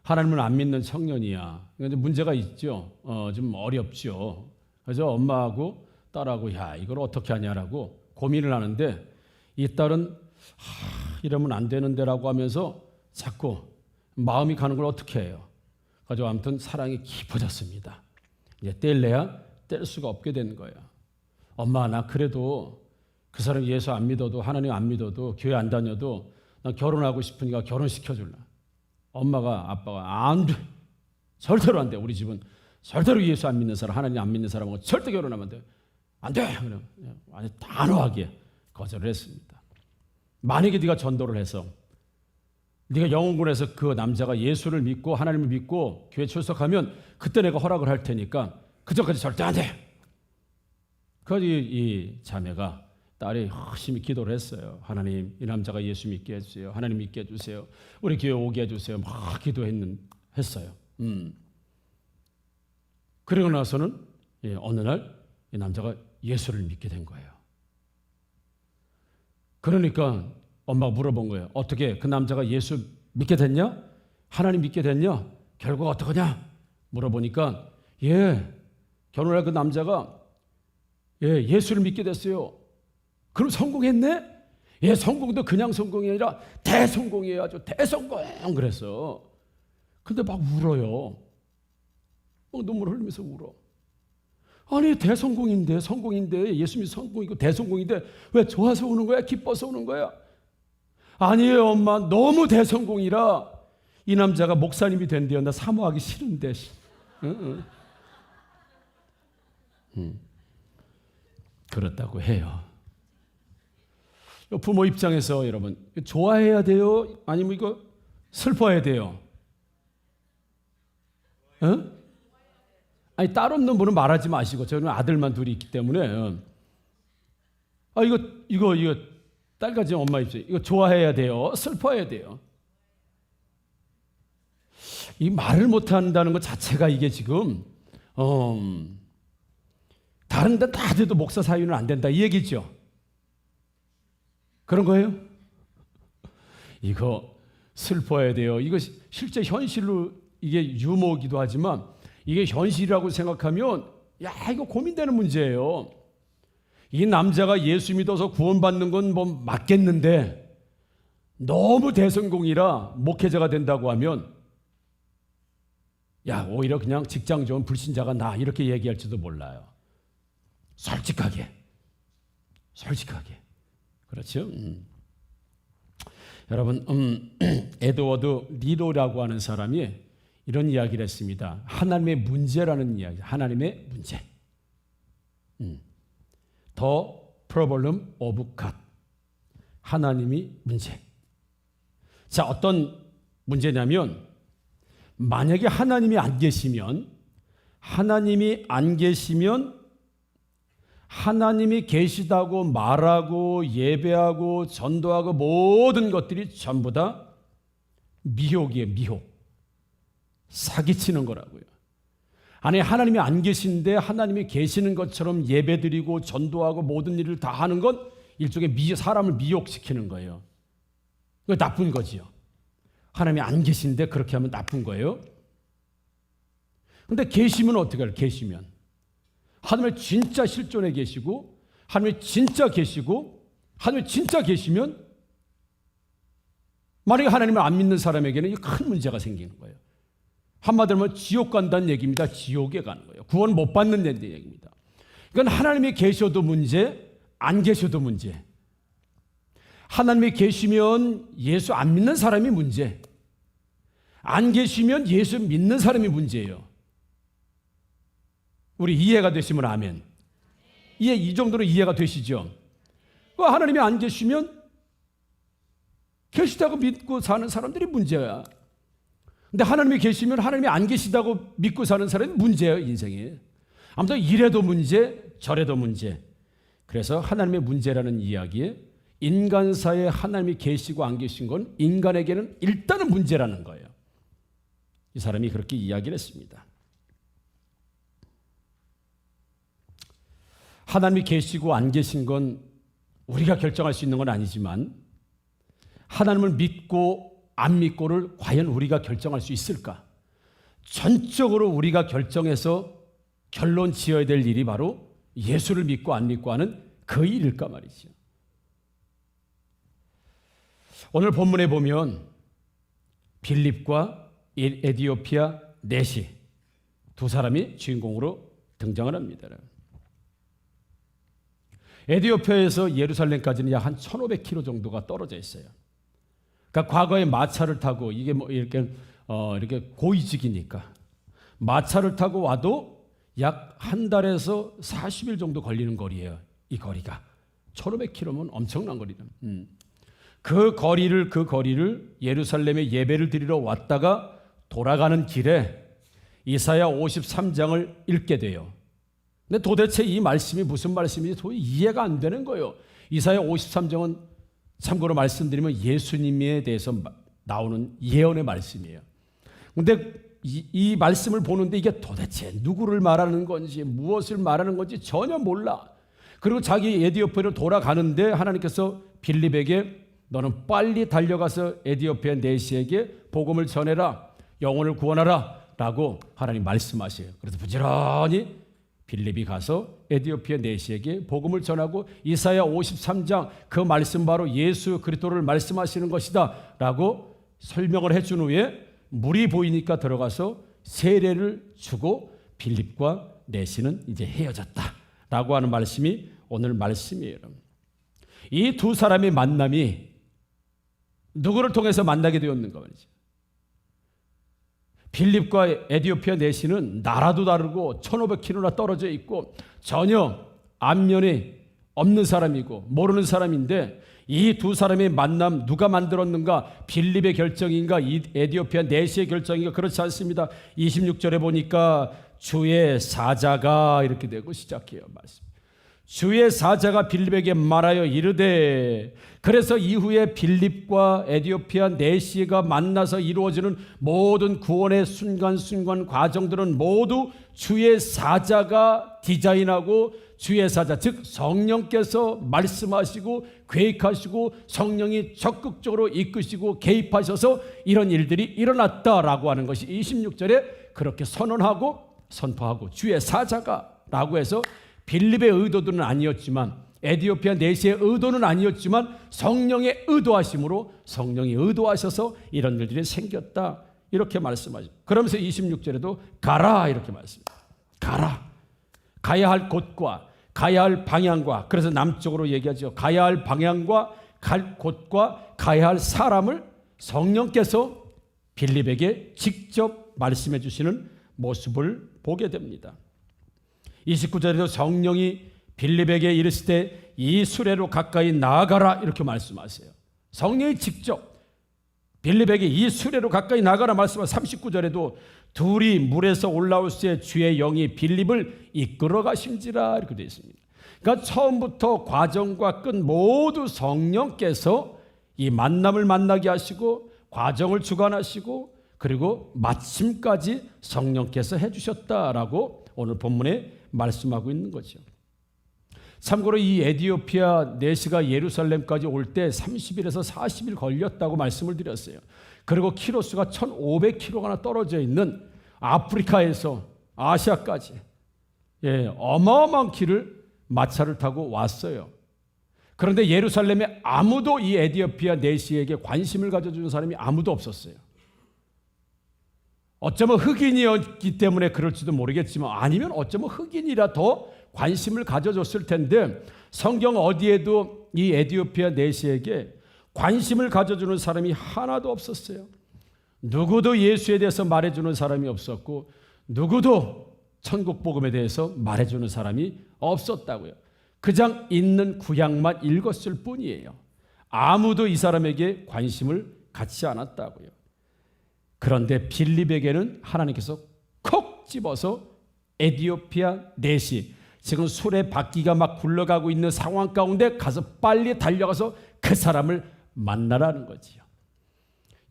하나님을 안 믿는 청년이야. 그런데 문제가 있죠. 좀 어렵죠. 그래서 엄마하고 딸하고 야 이걸 어떻게 하냐라고 고민을 하는데 이 딸은 이러면 안 되는데라고 하면서 자꾸 마음이 가는 걸 어떻게 해요. 그래서 아무튼 사랑이 깊어졌습니다. 이제 뗄래야 뗄 수가 없게 된 거야. 엄마 나 그래도 그 사람 예수 안 믿어도 하나님 안 믿어도 교회 안 다녀도 난 결혼하고 싶으니까 결혼시켜줄라. 엄마가 아빠가 안 돼. 절대로 안 돼. 우리 집은 절대로 예수 안 믿는 사람 하나님 안 믿는 사람하고 절대 결혼하면 안 돼. 안 돼. 아주 단호하게 거절을 했습니다. 만약에 네가 전도를 해서 네가 영혼군에서 그 남자가 예수를 믿고 하나님을 믿고 교회 출석하면 그때 내가 허락을 할 테니까 그전까지 절대 안 돼. 그래서 이 자매가 딸이 열심히 기도를 했어요. 하나님 이 남자가 예수 믿게 해주세요. 하나님 믿게 해주세요. 우리 교회 오게 해주세요. 막 기도했어요. 그러고 나서는 어느 날 이 남자가 예수를 믿게 된 거예요. 그러니까 엄마가 물어본 거예요. 어떻게 그 남자가 예수 믿게 됐냐? 하나님 믿게 됐냐? 결과가 어떠냐? 물어보니까 결혼할 그 남자가 예수를 믿게 됐어요. 그럼 성공했네? 성공도 그냥 성공이 아니라 대성공이에요. 아주 대성공 그랬어. 근데 막 울어요. 막 눈물 흘리면서 울어. 아니 성공인데 예수님이 성공이고 대성공인데 왜 좋아서 우는 거야? 기뻐서 우는 거야? 아니에요 엄마, 너무 대성공이라 이 남자가 목사님이 된대요. 나 사모하기 싫은데. 그렇다고 해요. 부모 입장에서 여러분 좋아해야 돼요? 아니면 이거 슬퍼해야 돼요? 아니 딸 없는 분은 말하지 마시고, 저는 아들만 둘이 있기 때문에 이거 딸 가진 엄마 입장, 이거 좋아해야 돼요? 슬퍼해야 돼요? 이 말을 못한다는 것 자체가 이게 지금 다른 데 다 돼도 목사 사위는 안 된다 이 얘기죠. 그런 거예요? 이거 슬퍼해야 돼요. 이거 실제 현실로 이게 유머이기도 하지만 이게 현실이라고 생각하면 이거 고민되는 문제예요. 이 남자가 예수 믿어서 구원받는 건 뭐 맞겠는데 너무 대성공이라 목회자가 된다고 하면 오히려 그냥 직장 좋은 불신자가 나 이렇게 얘기할지도 몰라요. 솔직하게 그렇죠? 여러분 에드워드 리로라고 하는 사람이 이런 이야기를 했습니다. 하나님의 문제라는 이야기. 하나님의 문제. The problem of God. 하나님이 문제. 자, 어떤 문제냐면 만약에 하나님이 안 계시면 하나님이 계시다고 말하고 예배하고 전도하고 모든 것들이 전부 다 미혹이에요. 미혹. 사기치는 거라고요. 아니 하나님이 안 계신데 하나님이 계시는 것처럼 예배드리고 전도하고 모든 일을 다 하는 건 일종의 사람을 미혹시키는 거예요. 그거 나쁜 거지요. 하나님이 안 계신데 그렇게 하면 나쁜 거예요. 근데 계시면 어떻게 해요? 계시면 하나님이 진짜 실존에 계시고 하나님이 진짜 계시고 하나님이 진짜 계시면 만약에 하나님을 안 믿는 사람에게는 큰 문제가 생기는 거예요. 한마디로 하면 지옥 간다는 얘기입니다. 지옥에 가는 거예요. 구원 못 받는 얘기입니다. 이건 하나님이 계셔도 문제, 안 계셔도 문제. 하나님이 계시면 예수 안 믿는 사람이 문제, 안 계시면 예수 믿는 사람이 문제예요. 우리 이해가 되시면 아멘. 이 정도로 이해가 되시죠? 하나님이 안 계시면 계시다고 믿고 사는 사람들이 문제야. 근데 하나님이 계시면 하나님이 안 계시다고 믿고 사는 사람이 문제예요, 인생에. 아무튼 이래도 문제, 저래도 문제. 그래서 하나님의 문제라는 이야기에 인간사에 하나님이 계시고 안 계신 건 인간에게는 일단은 문제라는 거예요. 이 사람이 그렇게 이야기를 했습니다. 하나님이 계시고 안 계신 건 우리가 결정할 수 있는 건 아니지만 하나님을 믿고 안 믿고를 과연 우리가 결정할 수 있을까? 전적으로 우리가 결정해서 결론 지어야 될 일이 바로 예수를 믿고 안 믿고 하는 그 일일까 말이죠. 오늘 본문에 보면 빌립과 에디오피아 넷이 두 사람이 주인공으로 등장을 합니다. 에디오피아에서 예루살렘까지는 약 한 1,500km 정도가 떨어져 있어요. 그러니까 과거에 마차를 타고 이게 뭐 이렇게 고위직이니까 마차를 타고 와도 약 한 달에서 40일 정도 걸리는 거리예요. 이 거리가 1,500km면 엄청난 거리다. 그 거리를 예루살렘에 예배를 드리러 왔다가 돌아가는 길에 이사야 53장을 읽게 돼요. 근데 도대체 이 말씀이 무슨 말씀인지 도저히 이해가 안 되는 거예요. 이사야 53장은 참고로 말씀드리면 예수님에 대해서 나오는 예언의 말씀이에요. 근데 이 말씀을 보는데 이게 도대체 누구를 말하는 건지 무엇을 말하는 건지 전혀 몰라. 그리고 자기 에디오피아로 돌아가는데 하나님께서 빌립에게 너는 빨리 달려가서 에디오피아 내시에게 복음을 전해라. 영혼을 구원하라. 라고 하나님 말씀하세요. 그래서 부지런히 빌립이 가서 에디오피아 내시에게 복음을 전하고 이사야 53장 그 말씀 바로 예수 그리스도를 말씀하시는 것이다 라고 설명을 해준 후에 물이 보이니까 들어가서 세례를 주고 빌립과 내시는 이제 헤어졌다 라고 하는 말씀이 오늘 말씀이에요. 이 두 사람의 만남이 누구를 통해서 만나게 되었는가 말이죠. 빌립과 에디오피아 내시는 나라도 다르고 1500km나 떨어져 있고 전혀 안면에 없는 사람이고 모르는 사람인데 이 두 사람의 만남 누가 만들었는가? 빌립의 결정인가? 에디오피아 내시의 결정인가? 그렇지 않습니다. 26절에 보니까 주의 사자가 이렇게 되고 시작해요. 말씀. 주의 사자가 빌립에게 말하여 이르되 그래서 이후에 빌립과 에디오피아 내시가 만나서 이루어지는 모든 구원의 순간순간 과정들은 모두 주의 사자가 디자인하고 주의 사자 즉 성령께서 말씀하시고 계획하시고 성령이 적극적으로 이끄시고 개입하셔서 이런 일들이 일어났다라고 하는 것이 26절에 그렇게 선언하고 선포하고 주의 사자가 라고 해서 빌립의 의도는 아니었지만 에디오피아 내시의 의도는 아니었지만 성령의 의도하심으로 성령이 의도하셔서 이런 일들이 생겼다 이렇게 말씀하죠. 그러면서 26절에도 가라 이렇게 말씀합니다. 가라. 가야 할 곳과 가야 할 방향과 그래서 남쪽으로 얘기하죠. 가야 할 방향과 갈 곳과 가야 할 사람을 성령께서 빌립에게 직접 말씀해 주시는 모습을 보게 됩니다. 29절에도 성령이 빌립에게 이르시되 이 수레로 가까이 나아가라 이렇게 말씀하세요. 성령이 직접 빌립에게 이 수레로 가까이 나아가라 말씀하세요. 39절에도 둘이 물에서 올라올 때 주의 영이 빌립을 이끌어 가신지라 이렇게 되어 있습니다. 그러니까 처음부터 과정과 끝 모두 성령께서 이 만남을 만나게 하시고 과정을 주관하시고 그리고 마침까지 성령께서 해주셨다라고 오늘 본문에 말씀하고 있는 거죠. 참고로 이 에디오피아 내시가 예루살렘까지 올 때 30일에서 40일 걸렸다고 말씀을 드렸어요. 그리고 키로수가 1500km가 떨어져 있는 아프리카에서 아시아까지 어마어마한 길을 마차를 타고 왔어요. 그런데 예루살렘에 아무도 이 에디오피아 내시에게 관심을 가져주는 사람이 아무도 없었어요. 어쩌면 흑인이었기 때문에 그럴지도 모르겠지만 아니면 어쩌면 흑인이라 더 관심을 가져줬을 텐데 성경 어디에도 이 에디오피아 내시에게 관심을 가져주는 사람이 하나도 없었어요. 누구도 예수에 대해서 말해주는 사람이 없었고 누구도 천국 복음에 대해서 말해주는 사람이 없었다고요. 그냥 있는 구약만 읽었을 뿐이에요. 아무도 이 사람에게 관심을 갖지 않았다고요. 그런데 빌립에게는 하나님께서 콕 집어서 에디오피아 내시 지금 수레 바퀴가 막 굴러가고 있는 상황 가운데 가서 빨리 달려가서 그 사람을 만나라는 거지요.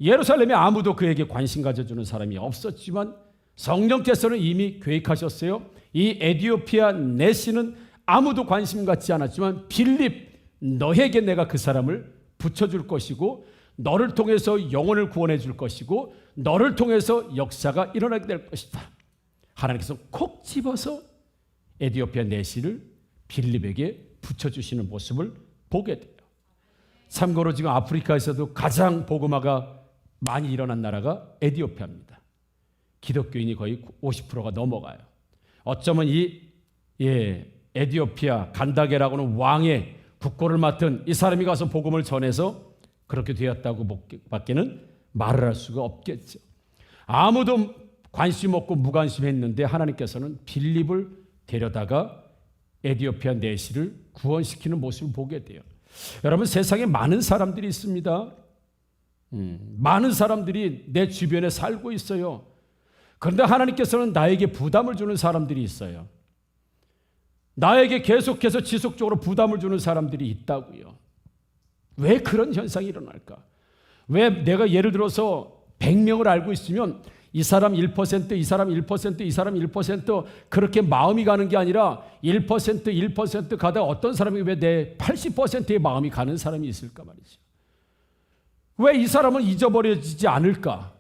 예루살렘에 아무도 그에게 관심 가져주는 사람이 없었지만 성령께서는 이미 계획하셨어요. 이 에디오피아 내시는 아무도 관심 갖지 않았지만 빌립 너에게 내가 그 사람을 붙여줄 것이고 너를 통해서 영혼을 구원해 줄 것이고 너를 통해서 역사가 일어나게 될 것이다. 하나님께서 콕 집어서 에디오피아 내시를 빌립에게 붙여주시는 모습을 보게 돼요. 참고로 지금 아프리카에서도 가장 복음화가 많이 일어난 나라가 에디오피아입니다. 기독교인이 거의 50%가 넘어가요. 어쩌면 이 에디오피아 간다게라고는 왕의 국고를 맡은 이 사람이 가서 복음을 전해서 그렇게 되었다고 밖에는 말을 할 수가 없겠죠. 아무도 관심 없고 무관심했는데 하나님께서는 빌립을 데려다가 에디오피아 내시를 구원시키는 모습을 보게 돼요. 여러분 세상에 많은 사람들이 있습니다. 많은 사람들이 내 주변에 살고 있어요. 그런데 하나님께서는 나에게 부담을 주는 사람들이 있어요. 나에게 계속해서 지속적으로 부담을 주는 사람들이 있다고요. 왜 그런 현상이 일어날까? 왜 내가 예를 들어서 100명을 알고 있으면 이 사람 1%, 이 사람 1%, 이 사람 1% 그렇게 마음이 가는 게 아니라 1% 가다가 어떤 사람이 왜 내 80%의 마음이 가는 사람이 있을까 말이죠. 왜 이 사람은 잊어버려지지 않을까?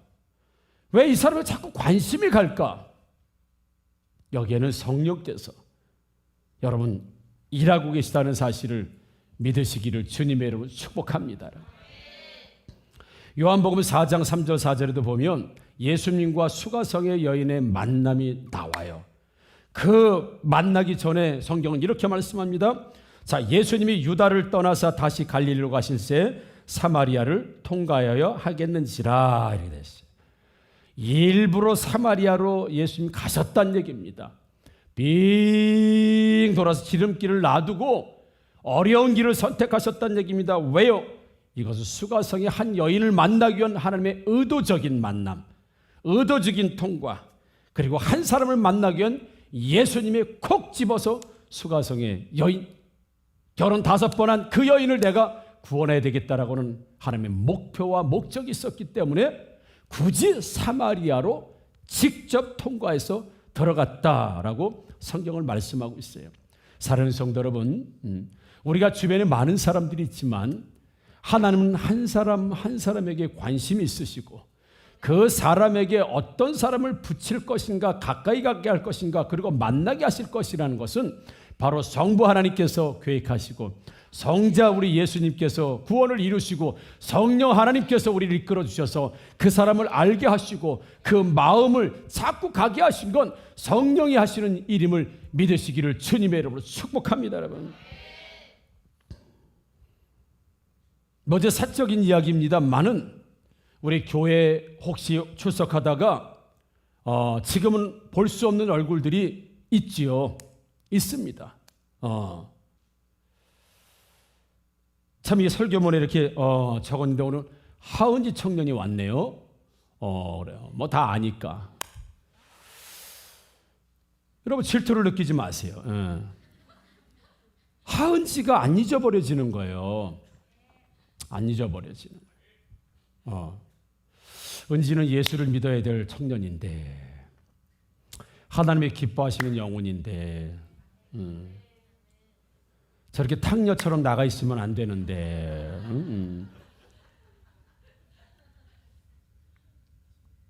왜 이 사람은 자꾸 관심이 갈까? 여기에는 성령께서 여러분 일하고 계시다는 사실을 믿으시기를 주님의 이름으로 축복합니다. 요한복음 4장 3절 4절에도 보면 예수님과 수가성의 여인의 만남이 나와요. 그 만나기 전에 성경은 이렇게 말씀합니다. 자, 예수님이 유다를 떠나서 다시 갈릴리로 가실새 사마리아를 통과하여 하겠는지라 이렇게 됐어요. 일부러 사마리아로 예수님이 가셨다는 얘기입니다. 빙 돌아서 지름길을 놔두고 어려운 길을 선택하셨다는 얘기입니다. 왜요? 이것은 수가성의 한 여인을 만나기 위한 하나님의 의도적인 만남, 의도적인 통과, 그리고 한 사람을 만나기 위한 예수님이 콕 집어서 수가성의 여인, 결혼 5번 한 그 여인을 내가 구원해야 되겠다라고는 하나님의 목표와 목적이 있었기 때문에 굳이 사마리아로 직접 통과해서 들어갔다라고 성경을 말씀하고 있어요. 사랑하는 성도 여러분, 우리가 주변에 많은 사람들이 있지만 하나님은 한 사람 한 사람에게 관심이 있으시고 그 사람에게 어떤 사람을 붙일 것인가, 가까이 가게 할 것인가, 그리고 만나게 하실 것이라는 것은 바로 성부 하나님께서 계획하시고 성자 우리 예수님께서 구원을 이루시고 성령 하나님께서 우리를 이끌어 주셔서 그 사람을 알게 하시고 그 마음을 자꾸 가게 하신 건 성령이 하시는 일임을 믿으시기를 주님의 이름으로 축복합니다. 여러분, 먼저 사적인 이야기입니다만은 우리 교회 혹시 출석하다가 지금은 볼 수 없는 얼굴들이 있지요. 있습니다. 참 이게 설교문에 이렇게 적었는데 오늘 하은지 청년이 왔네요. 그래요. 뭐 다 아니까. 여러분 질투를 느끼지 마세요. 하은지가 안 잊어버려지는 거예요. 안 잊어버려지는 거예요. 은지는 예수를 믿어야 될 청년인데 하나님의 기뻐하시는 영혼인데 저렇게 탕녀처럼 나가 있으면 안 되는데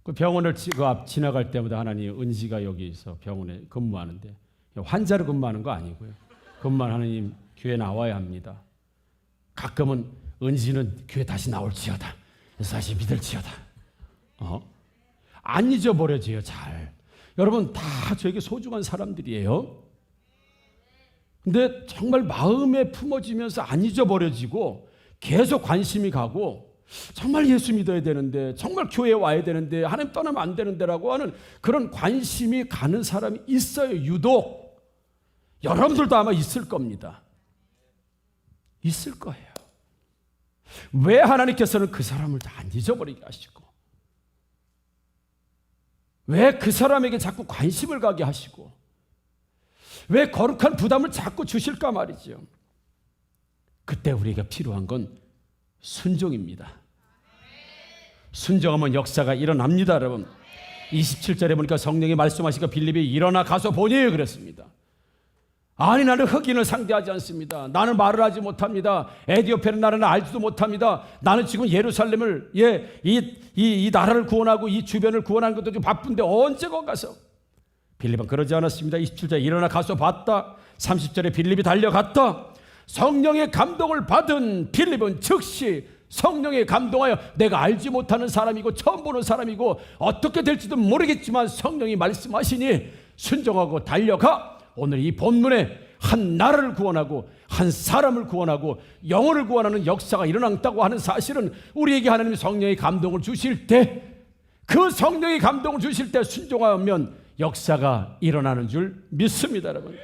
그 병원을 그 앞 지나갈 때마다 하나님 은지가 여기서 병원에 근무하는데 환자로 근무하는 거 아니고요. 그것만 하나님 교회 나와야 합니다. 가끔은 은지는 교회 다시 나올지어다. 다시 믿을지어다. 안 잊어버려져요. 잘. 여러분 다 저에게 소중한 사람들이에요. 근데 정말 마음에 품어지면서 안 잊어버려지고 계속 관심이 가고 정말 예수 믿어야 되는데 정말 교회에 와야 되는데 하나님 떠나면 안 되는데라고 하는 그런 관심이 가는 사람이 있어요. 유독 여러분들도 아마 있을 겁니다. 있을 거예요. 왜 하나님께서는 그 사람을 다 안 잊어버리게 하시고 왜 그 사람에게 자꾸 관심을 가게 하시고 왜 거룩한 부담을 자꾸 주실까 말이죠. 그때 우리가 필요한 건 순종입니다. 순종하면 역사가 일어납니다. 여러분 27절에 보니까 성령이 말씀하시니까 빌립이 일어나 가서 보니 그랬습니다. 아니 나는 흑인을 상대하지 않습니다. 나는 말을 하지 못합니다. 에디오피아는 나라는 알지도 못합니다. 나는 지금 예루살렘을 이 나라를 구원하고 이 주변을 구원하는 것도 좀 바쁜데 언제 거기 가서. 빌립은 그러지 않았습니다. 27절에 일어나 가서 봤다. 30절에 빌립이 달려갔다. 성령의 감동을 받은 빌립은 즉시 성령의 감동하여 내가 알지 못하는 사람이고 처음 보는 사람이고 어떻게 될지도 모르겠지만 성령이 말씀하시니 순종하고 달려가. 오늘 이 본문에 한 나라를 구원하고 한 사람을 구원하고 영혼을 구원하는 역사가 일어났다고 하는 사실은 우리에게 하나님이 성령의 감동을 주실 때 그 성령의 감동을 주실 때 순종하면 역사가 일어나는 줄 믿습니다. 여러분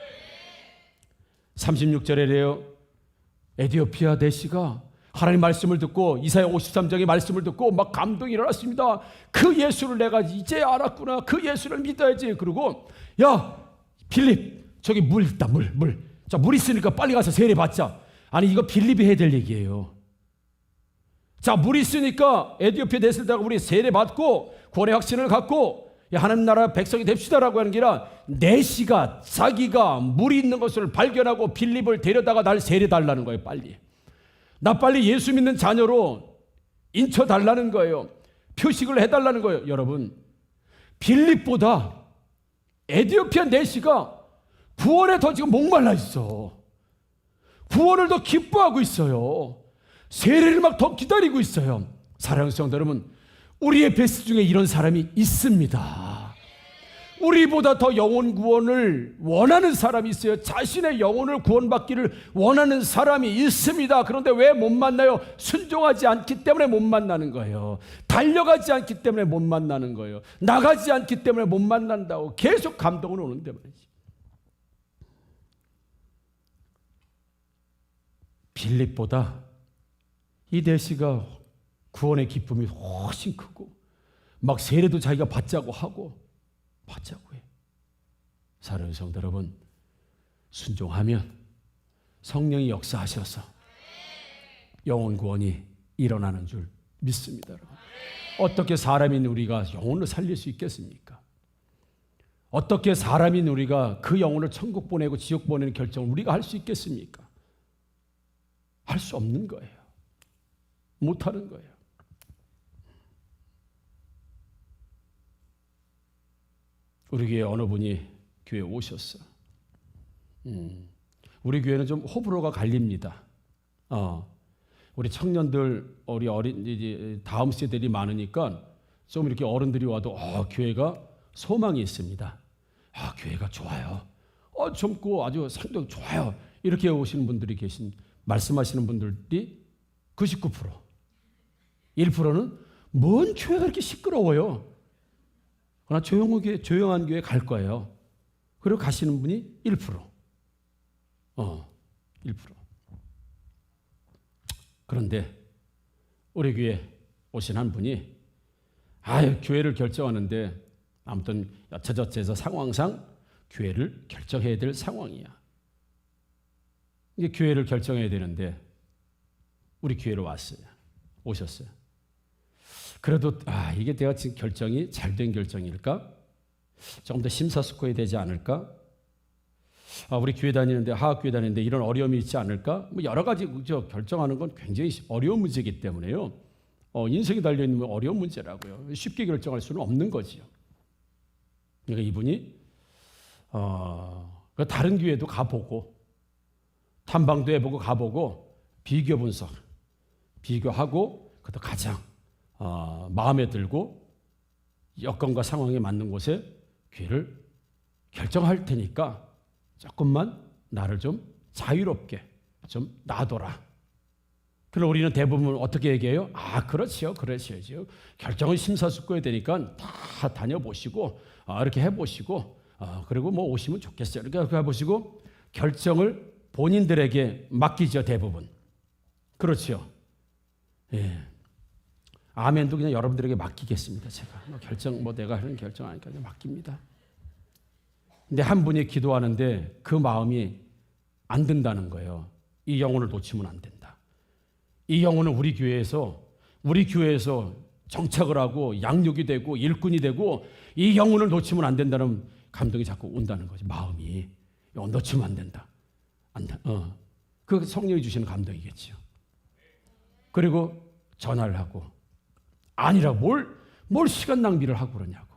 36절에래요. 에디오피아 대시가 하나님 말씀을 듣고 이사야 53장의 말씀을 듣고 막 감동이 일어났습니다. 그 예수를 내가 이제 알았구나. 그 예수를 믿어야지. 그리고 야 빌립 저기 물 있다. 물. 자, 물 있으니까 빨리 가서 세례 받자. 아니 이거 빌립이 해야 될 얘기예요. 자, 물 있으니까 에디오피아 대시다가 우리 세례 받고 구원의 확신을 갖고 하나님 나라 백성이 됩시다라고 하는 게 아니라 내시가 자기가 물이 있는 것을 발견하고 빌립을 데려다가 날 세례 달라는 거예요. 빨리. 나 빨리 예수 믿는 자녀로 인쳐달라는 거예요. 표식을 해달라는 거예요. 여러분, 빌립보다 에디오피아 내시가 구원에 더 지금 목말라 있어. 구원을 더 기뻐하고 있어요. 세례를 막 더 기다리고 있어요. 사랑하는 성도 여러분, 우리의 베스 중에 이런 사람이 있습니다. 우리보다 더 영혼 구원을 원하는 사람이 있어요. 자신의 영혼을 구원받기를 원하는 사람이 있습니다. 그런데 왜 못 만나요? 순종하지 않기 때문에 못 만나는 거예요. 달려가지 않기 때문에 못 만나는 거예요. 나가지 않기 때문에 못 만난다고 계속 감동을 오는데 말이지. 빌립보다 이 내시가 구원의 기쁨이 훨씬 크고 막 세례도 자기가 받자고 해. 사랑하는 성도 여러분, 순종하면 성령이 역사하셔서 영혼 구원이 일어나는 줄 믿습니다. 여러분. 어떻게 사람인 우리가 영혼을 살릴 수 있겠습니까? 어떻게 사람인 우리가 그 영혼을 천국 보내고 지옥 보내는 결정을 우리가 할 수 있겠습니까? 할 수 없는 거예요. 못하는 거예요. 우리 교회 어느 분이 교회에 오셨어. 우리 교회는 좀 호불호가 갈립니다. 우리 청년들, 우리 어린 다음 세대들이 많으니까 좀 이렇게 어른들이 와도 교회가 소망이 있습니다. 교회가 좋아요. 젊고 아주 상당히 좋아요. 이렇게 오시는 분들이 말씀하시는 분들이 99%. 1%는 뭔 교회가 이렇게 시끄러워요. 그러나 조용한 교회 갈 거예요. 그리고 가시는 분이 1%. 1%. 그런데 우리 교회 오신 한 분이 교회를 결정하는데 아무튼 여차저차해서 상황상 교회를 결정해야 될 상황이야. 이게 교회를 결정해야 되는데 우리 교회로 오셨어요. 그래도 이게 내가 지금 결정이 잘된 결정일까? 조금 더 심사숙고해야 되지 않을까? 우리 교회 다니는데 하학교회 다니는데 이런 어려움이 있지 않을까? 여러 가지 결정하는 건 굉장히 어려운 문제이기 때문에요. 인생이 달려있는 어려운 문제라고요. 쉽게 결정할 수는 없는 거지요. 그러니까 이분이 다른 교회도 가보고 탐방도 해보고 가보고 비교 분석, 비교하고 그것도 가장 마음에 들고 여건과 상황에 맞는 곳에 교회를 결정할 테니까 조금만 나를 좀 자유롭게 좀 놔둬라. 그럼 우리는 대부분 어떻게 얘기해요? 그렇지요. 그러셔야죠. 결정은 심사숙고해야 되니까 다 다녀보시고 이렇게 해보시고 그리고 뭐 오시면 좋겠어요. 이렇게 해보시고 결정을 본인들에게 맡기죠. 대부분. 그렇죠. 예. 아멘도 그냥 여러분들에게 맡기겠습니다. 제가 내가 하는 결정 아니까 그냥 맡깁니다. 근데 한 분이 기도하는데 그 마음이 안 든다는 거예요. 이 영혼을 놓치면 안 된다. 이 영혼은 우리 교회에서 정착을 하고 양육이 되고 일꾼이 되고 이 영혼을 놓치면 안 된다는 감동이 자꾸 온다는 거죠. 마음이 놓치면 안 된다. 그 성령이 주시는 감동이겠죠. 그리고 전화를 하고 아니라고 뭘 시간 낭비를 하고 그러냐고.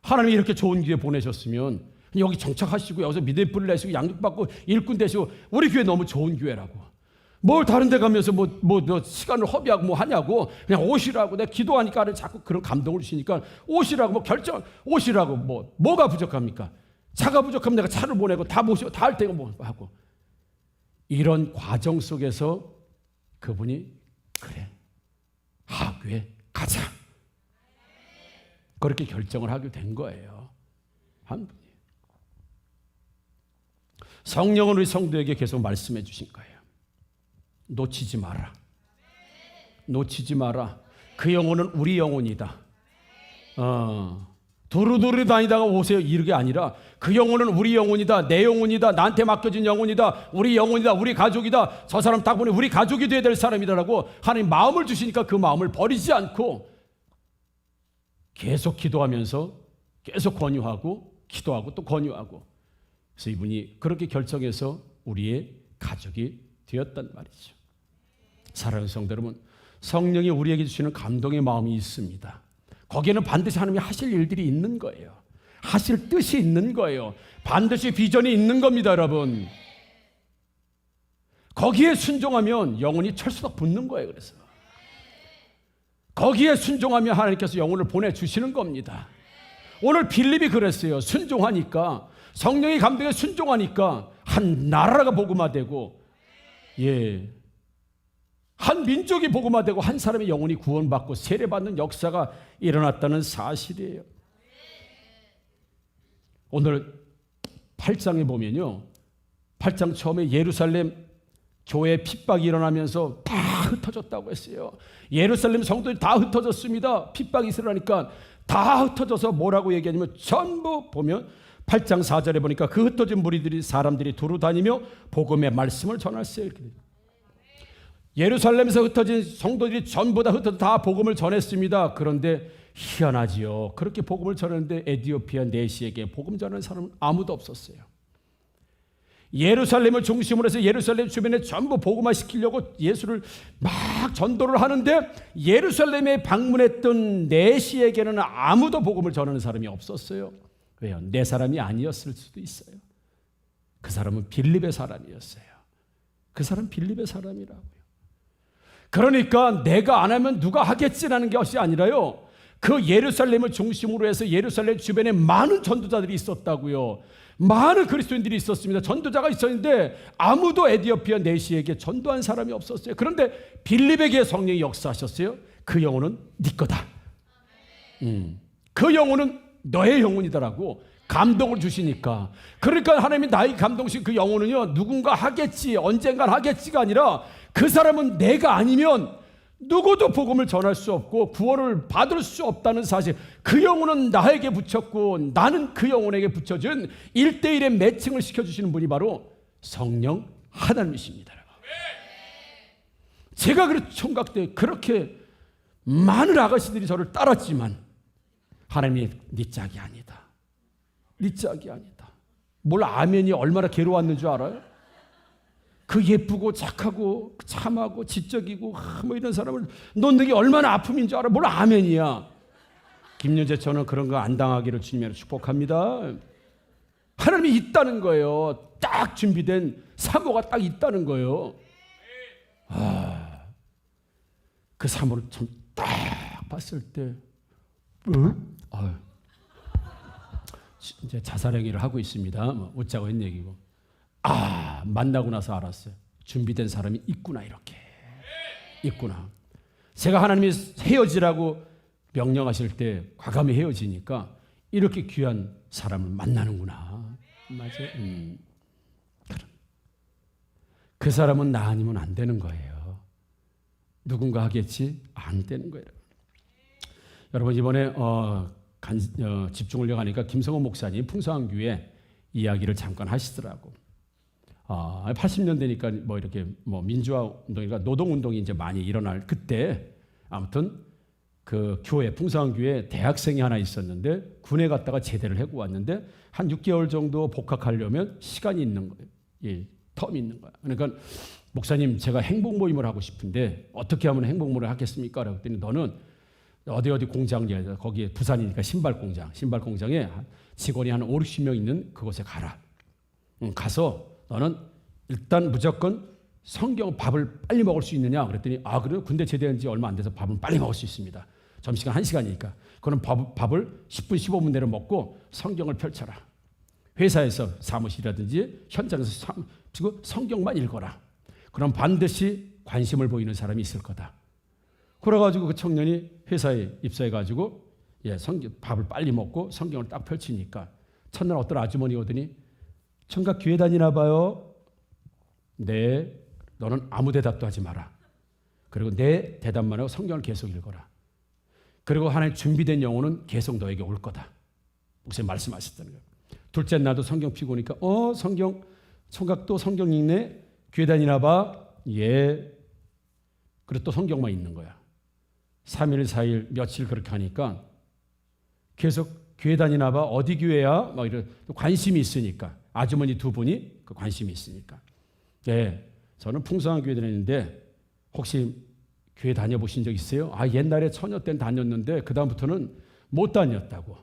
하나님이 이렇게 좋은 기회 보내셨으면 여기 정착하시고 여기서 믿음의 뿌리를 내시고 양육받고 일꾼 되시고 우리 교회 너무 좋은 교회라고. 뭘 다른 데 가면서 시간을 허비하고 뭐 하냐고. 그냥 오시라고. 내가 기도하니까 자꾸 그런 감동을 주시니까 오시라고 오시라고 뭐가 부족합니까? 차가 부족하면 내가 차를 보내고 다 모시고 다 할 때가 뭐 하고. 이런 과정 속에서 그분이 그래. 하교회 가자. 그렇게 결정을 하게 된 거예요. 한 분이. 성령은 우리 성도에게 계속 말씀해 주신 거예요. 놓치지 마라. 놓치지 마라. 그 영혼은 우리 영혼이다. 두루두루 다니다가 오세요. 이게 아니라 그 영혼은 우리 영혼이다. 내 영혼이다. 나한테 맡겨진 영혼이다. 우리 영혼이다. 우리 가족이다. 저 사람 딱 보니 우리 가족이 돼야 될 사람이다라고 하나님 마음을 주시니까 그 마음을 버리지 않고 계속 기도하면서 계속 권유하고 기도하고 또 권유하고. 그래서 이분이 그렇게 결정해서 우리의 가족이 되었단 말이죠. 사랑하는 성도 여러분, 성령이 우리에게 주시는 감동의 마음이 있습니다. 거기에는 반드시 하나님이 하실 일들이 있는 거예요. 하실 뜻이 있는 거예요. 반드시 비전이 있는 겁니다, 여러분. 거기에 순종하면 영혼이 철수록 붙는 거예요. 그래서 거기에 순종하면 하나님께서 영혼을 보내주시는 겁니다. 오늘 빌립이 그랬어요. 순종하니까, 성령의 감동에 순종하니까 한 나라가 복음화되고, 한 민족이 복음화되고 한 사람의 영혼이 구원받고 세례받는 역사가 일어났다는 사실이에요. 오늘 8장에 보면요, 8장 처음에 예루살렘 교회 핍박이 일어나면서 다 흩어졌다고 했어요. 예루살렘 성도들이 다 흩어졌습니다. 핍박이 있으니까 다 흩어져서 뭐라고 얘기하냐면, 전부 보면 8장 4절에 보니까 그 흩어진 무리들이 사람들이 두루 다니며 복음의 말씀을 전했어요. 예루살렘에서 흩어진 성도들이 전부 다 흩어져 다 복음을 전했습니다. 그런데 희한하지요. 그렇게 복음을 전했는데 에디오피아 내시에게 복음 전하는 사람은 아무도 없었어요. 예루살렘을 중심으로 해서 예루살렘 주변에 전부 복음화 시키려고 예수를 막 전도를 하는데, 예루살렘에 방문했던 내시에게는 아무도 복음을 전하는 사람이 없었어요. 왜요? 내 사람이 아니었을 수도 있어요. 그 사람은 빌립의 사람이었어요. 그 사람 빌립의 사람이라고요. 그러니까 내가 안 하면 누가 하겠지라는 것이 아니라요, 그 예루살렘을 중심으로 해서 예루살렘 주변에 많은 전도자들이 있었다고요. 많은 그리스도인들이 있었습니다. 전도자가 있었는데 아무도 에디오피아 내시에게 전도한 사람이 없었어요. 그런데 빌립에게 성령이 역사하셨어요. 그 영혼은 네 거다. 그 영혼은 너의 영혼이다라고 감동을 주시니까, 그러니까 하나님이 나의 감동신 그 영혼은요, 누군가 하겠지, 언젠간 하겠지가 아니라 그 사람은 내가 아니면 누구도 복음을 전할 수 없고 구원을 받을 수 없다는 사실, 그 영혼은 나에게 붙였고 나는 그 영혼에게 붙여준 1대1의 매칭을 시켜주시는 분이 바로 성령 하나님이십니다. 제가 그 총각 때 그렇게 많은 아가씨들이 저를 따랐지만 하나님이 네 짝이 아니다. 네 짝이 아니다. 뭘 아멘이 얼마나 괴로웠는 줄 알아요? 그 예쁘고 착하고 참하고 지적이고 뭐 이런 사람을 놓는 게 얼마나 아픔인 줄 알아? 뭘 아멘이야. 김윤재처럼 그런 거 안 당하기를 주님으로 축복합니다. 하나님이 있다는 거예요. 딱 준비된 사모가 딱 있다는 거예요. 그 사모를 좀 딱 봤을 때 이제 자살행위를 하고 있습니다. 뭐 웃자고 했는 얘기고. 만나고 나서 알았어요. 준비된 사람이 있구나, 이렇게. 있구나. 제가 하나님이 헤어지라고 명령하실 때 과감히 헤어지니까 이렇게 귀한 사람을 만나는구나. 맞아요. 그 사람은 나 아니면 안 되는 거예요. 누군가 하겠지? 안 되는 거예요. 여러분, 이번에 집중을 하니까 김성호 목사님 풍성교회 이야기를 잠깐 하시더라고. 80년대니까 뭐 이렇게 뭐 민주화 운동이니까 노동 운동이 이제 많이 일어날 그때, 아무튼 그 교회 풍성교회 대학생이 하나 있었는데 군에 갔다가 제대를 하고 왔는데 한 6개월 정도 복학하려면 시간이 있는 거예요. 텀이 있는 거야. 그러니까 목사님, 제가 행복 모임을 하고 싶은데 어떻게 하면 행복 모임을 하겠습니까? 라고 했더니 너는 어디 공장에, 거기에 부산이니까 신발 공장에 직원이 한 5, 60명 있는 그곳에 가라. 가서 너는 일단 무조건 성경 밥을 빨리 먹을 수 있느냐? 그랬더니 그래요? 군대 제대한 지 얼마 안 돼서 밥은 빨리 먹을 수 있습니다. 점심시간 1시간이니까. 그럼 밥을 10분 15분 내로 먹고 성경을 펼쳐라. 회사에서 사무실이라든지 현장에서 성경만 읽어라. 그럼 반드시 관심을 보이는 사람이 있을 거다. 그래가지고 그 청년이 회사에 입사해가지고 밥을 빨리 먹고 성경을 딱 펼치니까 첫날 어떤 아주머니 오더니 청각 교회 다니나 봐요. 네. 너는 아무 대답도 하지 마라. 그리고 내 대답만 하고 성경을 계속 읽어라. 그리고 하나님 준비된 영혼은 계속 너에게 올 거다. 목사님 말씀하셨다는 거예요. 둘째 날도 성경 피고 오니까 성경 청각도 성경 읽네. 교회 다니나 봐. 예. 그리고 또 성경만 읽는 거야. 3일 4일 며칠 그렇게 하니까 계속 교회 다니나 봐. 어디 교회야? 막 이런 관심이 있으니까. 아주머니 두 분이 그 관심이 있으니까. 예. 저는 풍성한 교회 다니는데 혹시 교회 다녀보신 적 있어요? 옛날에 처녀 때는 다녔는데 그 다음부터는 못 다녔다고.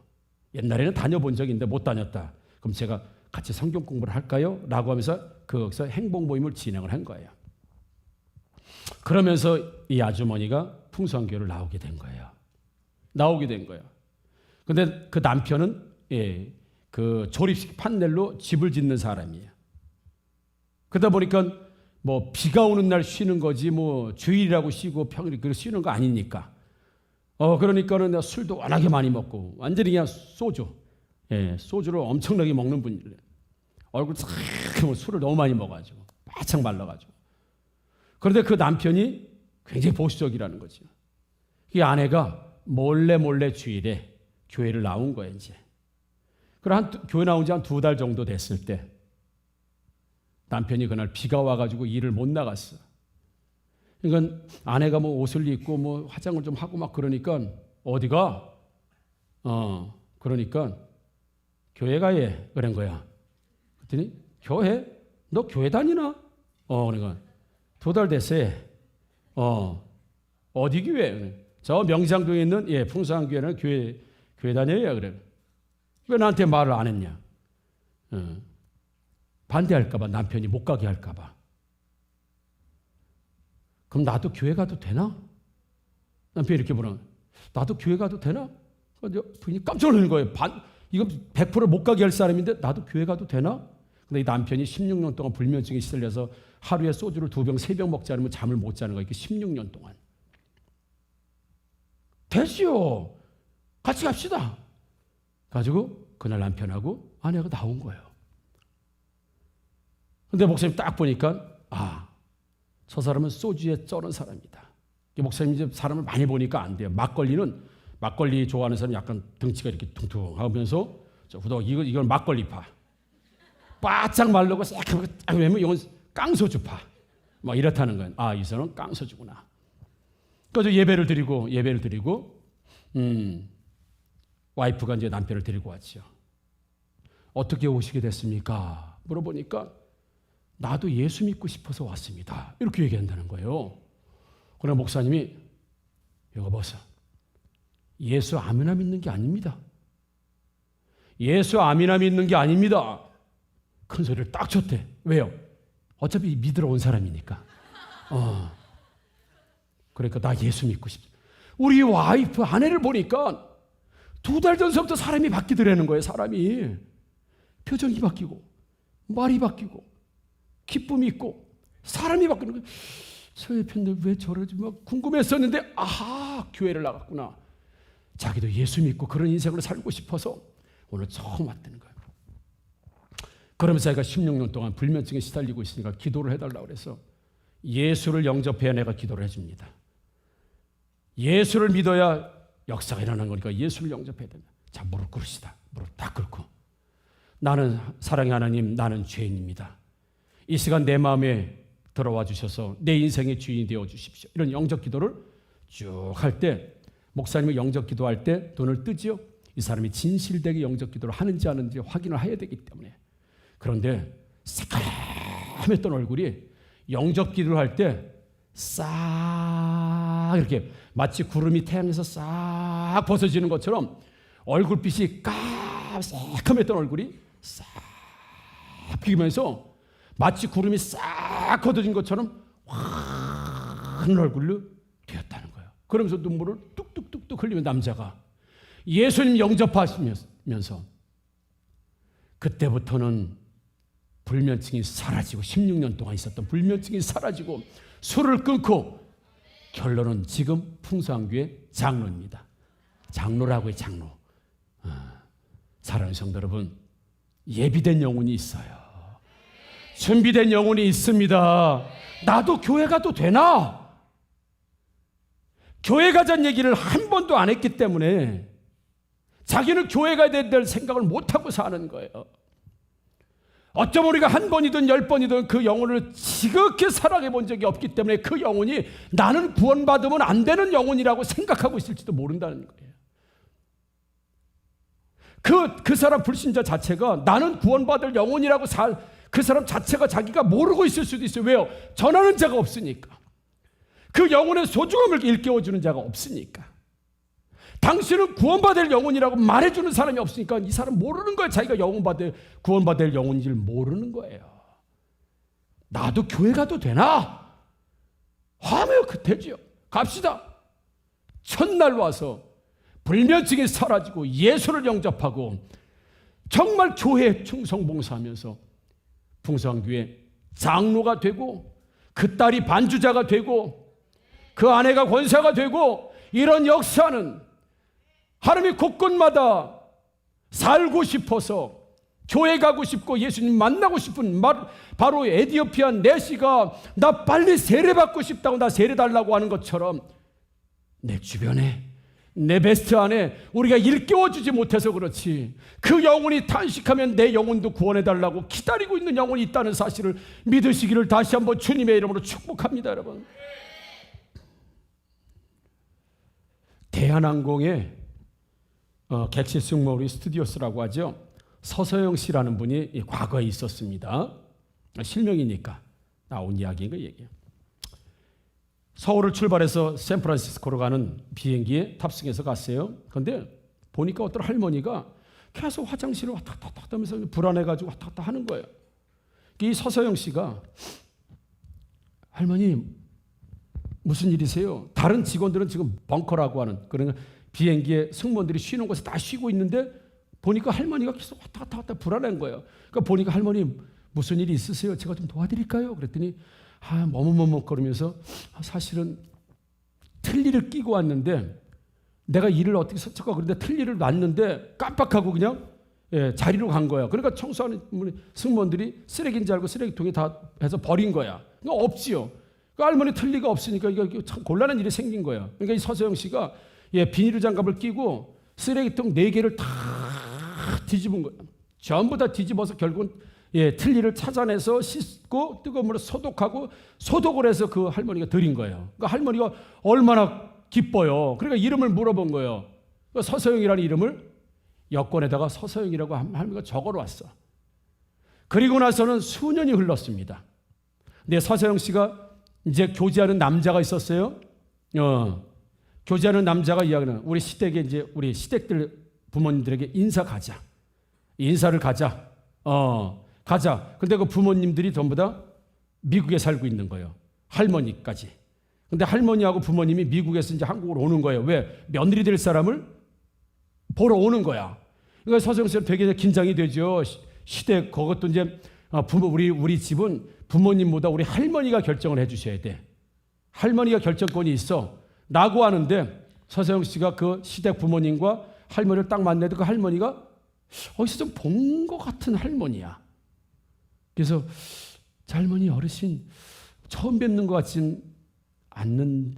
옛날에는 다녀본 적이 있는데 못 다녔다. 그럼 제가 같이 성경 공부를 할까요? 라고 하면서 거기서 행복 모임을 진행을 한 거예요. 그러면서 이 아주머니가 풍성교회를 나오게 된 거예요. 나오게 된 거예요. 근데 그 남편은 그 조립식 판넬로 집을 짓는 사람이에요. 그러다 보니까 뭐 비가 오는 날 쉬는 거지 뭐 주일이라고 쉬고 평일에 쉬는 거 아니니까. 그러니까는 술도 워낙에 많이 먹고 완전히 그냥 소주. 소주를 엄청나게 먹는 분이래. 얼굴 싹 술을 너무 많이 먹어가지고 바짝 말라가지고. 그런데 그 남편이 굉장히 보수적이라는 거죠. 이 아내가 몰래 주일에 교회를 나온 거예요, 이제. 그럼 교회 나온 지 한 2달 정도 됐을 때 남편이 그날 비가 와가지고 일을 못 나갔어. 그러니까 아내가 뭐 옷을 입고 뭐 화장을 좀 하고 막 그러니까 어디가? 그러니까 교회 가예 그런 거야. 그랬더니 교회? 너 교회 다니나? 그러니까 2달 됐어요. 어디 교회? 저 명장동에 있는 풍성교회는 교회 다녀요. 그래. 왜 나한테 말을 안 했냐? 반대할까봐 남편이 못 가게 할까봐. 그럼 나도 교회 가도 되나? 남편이 이렇게 물어. 나도 교회 가도 되나? 부인이 깜짝 놀란 거예요. 이건 100% 못 가게 할 사람인데 나도 교회 가도 되나? 근데 이 남편이 16년 동안 불면증에 시달려서 하루에 소주를 2병, 3병 먹지 않으면 잠을 못 자는 거예요. 16년 동안. 됐지요. 같이 갑시다. 가지고 그날 남편하고 아내가 나온 거예요. 근데 목사님 딱 보니까 저 사람은 소주에 쩌는 사람이다. 목사님 이제 사람을 많이 보니까 안 돼요. 막걸리 좋아하는 사람 약간 등치가 이렇게 퉁퉁하면서 이건 막걸리파. 바짝 말르고 새까맣게 왜냐면 이건 깡소주파. 막 이렇다는 거예요. 이 사람은 깡소주구나. 그래서 예배를 드리고 와이프가 이제 남편을 데리고 왔죠. 어떻게 오시게 됐습니까? 물어보니까 나도 예수 믿고 싶어서 왔습니다. 이렇게 얘기한다는 거예요. 그러나 목사님이 이거 보세요. 예수 아미나 믿는 게 아닙니다. 예수 아미나 믿는 게 아닙니다. 큰 소리를 딱 쳤대. 왜요? 어차피 믿으러 온 사람이니까. 그러니까 나 예수 믿고 싶다. 우리 와이프 아내를 보니까 2달 전서부터 사람이 바뀌더라는 거예요. 사람이 표정이 바뀌고 말이 바뀌고 기쁨이 있고 사람이 바뀌는 거예요. 저 옆인데 왜 저러지 막 궁금했었는데 교회를 나갔구나. 자기도 예수 믿고 그런 인생을 살고 싶어서 오늘 처음 왔다는 거예요. 그러면서 자기가 16년 동안 불면증에 시달리고 있으니까 기도를 해달라고 그래서 예수를 영접해야 내가 기도를 해줍니다. 예수를 믿어야 역사가 일어나는 거니까 예수를 영접해야 된다. 자, 무릎 꿇으시다. 무릎 딱 꿇고 나는 사랑의 하나님, 나는 죄인입니다. 이 시간 내 마음에 들어와 주셔서 내 인생의 주인이 되어 주십시오. 이런 영접 기도를 쭉 할 때 목사님이 영접 기도할 때 눈을 뜨지요. 이 사람이 진실되게 영접 기도를 하는지 안 하는지 확인을 해야 되기 때문에. 그런데 새까맸던 얼굴이 영접 기도를 할 때 싹 이렇게 마치 구름이 태양에서 싹 벗어지는 것처럼 얼굴빛이 새까맸던 얼굴이 싹 피면서 마치 구름이 싹 걷어진 것처럼 환한 얼굴로 되었다는 거예요. 그러면서 눈물을 뚝뚝뚝뚝 흘리면 남자가 예수님 영접하시면서 그때부터는 불면증이 사라지고 16년 동안 있었던 불면증이 사라지고 술을 끊고 결론은 지금 풍성교회 장로입니다. 장로라고 해요. 장로. 사랑하는 성도 여러분, 예비된 영혼이 있어요. 준비된 영혼이 있습니다. 나도 교회 가도 되나? 교회 가자는 얘기를 한 번도 안 했기 때문에 자기는 교회 가야 될 생각을 못하고 사는 거예요. 어쩌면 우리가 한 번이든 10번이든 그 영혼을 지극히 사랑해 본 적이 없기 때문에 그 영혼이 나는 구원받으면 안 되는 영혼이라고 생각하고 있을지도 모른다는 거예요. 그 사람 불신자 자체가 나는 구원받을 영혼이라고 그 사람 자체가 자기가 모르고 있을 수도 있어요. 왜요? 전하는 자가 없으니까. 그 영혼의 소중함을 일깨워주는 자가 없으니까. 당신은 구원받을 영혼이라고 말해주는 사람이 없으니까 이 사람 모르는 거예요. 자기가 구원받을 영혼인 줄 모르는 거예요. 나도 교회 가도 되나? 하며 그때지요. 갑시다. 첫날 와서 불면증이 사라지고 예수를 영접하고 정말 교회에 충성봉사하면서 풍성교회 장로가 되고 그 딸이 반주자가 되고 그 아내가 권사가 되고 이런 역사는 하나님이 곳곳마다 살고 싶어서 교회 가고 싶고 예수님 만나고 싶은 바로 에디오피아 내시가 나 빨리 세례받고 싶다고 나 세례 달라고 하는 것처럼 내 주변에 내 베스트 안에 우리가 일깨워주지 못해서 그렇지 그 영혼이 탄식하면 내 영혼도 구원해달라고 기다리고 있는 영혼이 있다는 사실을 믿으시기를 다시 한번 주님의 이름으로 축복합니다. 여러분, 대한항공의 객실 승무 우리 스튜디오스라고 하죠. 서서영 씨라는 분이 과거에 있었습니다. 실명이니까 나온 이야기인 거 얘기해요. 서울을 출발해서 샌프란시스코로 가는 비행기에 탑승해서 갔어요. 그런데 보니까 어떤 할머니가 계속 화장실을 왔다 갔다 하면서 불안해가지고 왔다 갔다 하는 거예요. 이 서서영 씨가 할머니 무슨 일이세요? 다른 직원들은 지금 벙커라고 하는 그러니까 비행기에 승무원들이 쉬는 곳에 다 쉬고 있는데 보니까 할머니가 계속 왔다 갔다 불안한 거예요. 그러니까 보니까 할머니 무슨 일이 있으세요? 제가 좀 도와드릴까요? 그랬더니 머뭇머뭇거리면서 사실은 틀니를 끼고 왔는데 내가 일을 어떻게 설치고 그런데 틀니를 놨는데 깜빡하고 그냥 자리로 간 거야. 그러니까 청소하는 승무원들이 쓰레기인 줄 알고 쓰레기통에 다 해서 버린 거야. 그러니까 없지요. 그 할머니 틀니가 없으니까 이거 참 곤란한 일이 생긴 거야. 그러니까 이 서서영 씨가 비닐 장갑을 끼고 쓰레기통 4개를 다 뒤집은 거야. 전부 다 뒤집어서 결국은 틀니를 찾아내서 씻고 뜨거운 물로 소독하고 소독을 해서 그 할머니가 드린 거예요. 그러니까 할머니가 얼마나 기뻐요. 그러니까 이름을 물어본 거예요. 그러니까 서서영이라는 이름을 여권에다가 서서영이라고 할머니가 적어놨어. 그리고 나서는 수년이 흘렀습니다. 근데 서서영 씨가 이제 교제하는 남자가 있었어요. 교제하는 남자가 이야기는 우리 시댁에 이제 우리 시댁들 부모님들에게 인사를 가자. 가자. 근데 그 부모님들이 전부 다 미국에 살고 있는 거예요. 할머니까지. 근데 할머니하고 부모님이 미국에서 이제 한국으로 오는 거예요. 왜? 며느리 될 사람을 보러 오는 거야. 그러니까 서서영 씨는 되게 긴장이 되죠. 시댁 그것도 이제 우리 집은 부모님보다 우리 할머니가 결정을 해주셔야 돼. 할머니가 결정권이 있어. 라고 하는데 서서영 씨가 그 시댁 부모님과 할머니를 딱 만나도 그 할머니가 어디서 좀 본 것 같은 할머니야. 그래서 할머니 어르신 처음 뵙는 것 같진 않는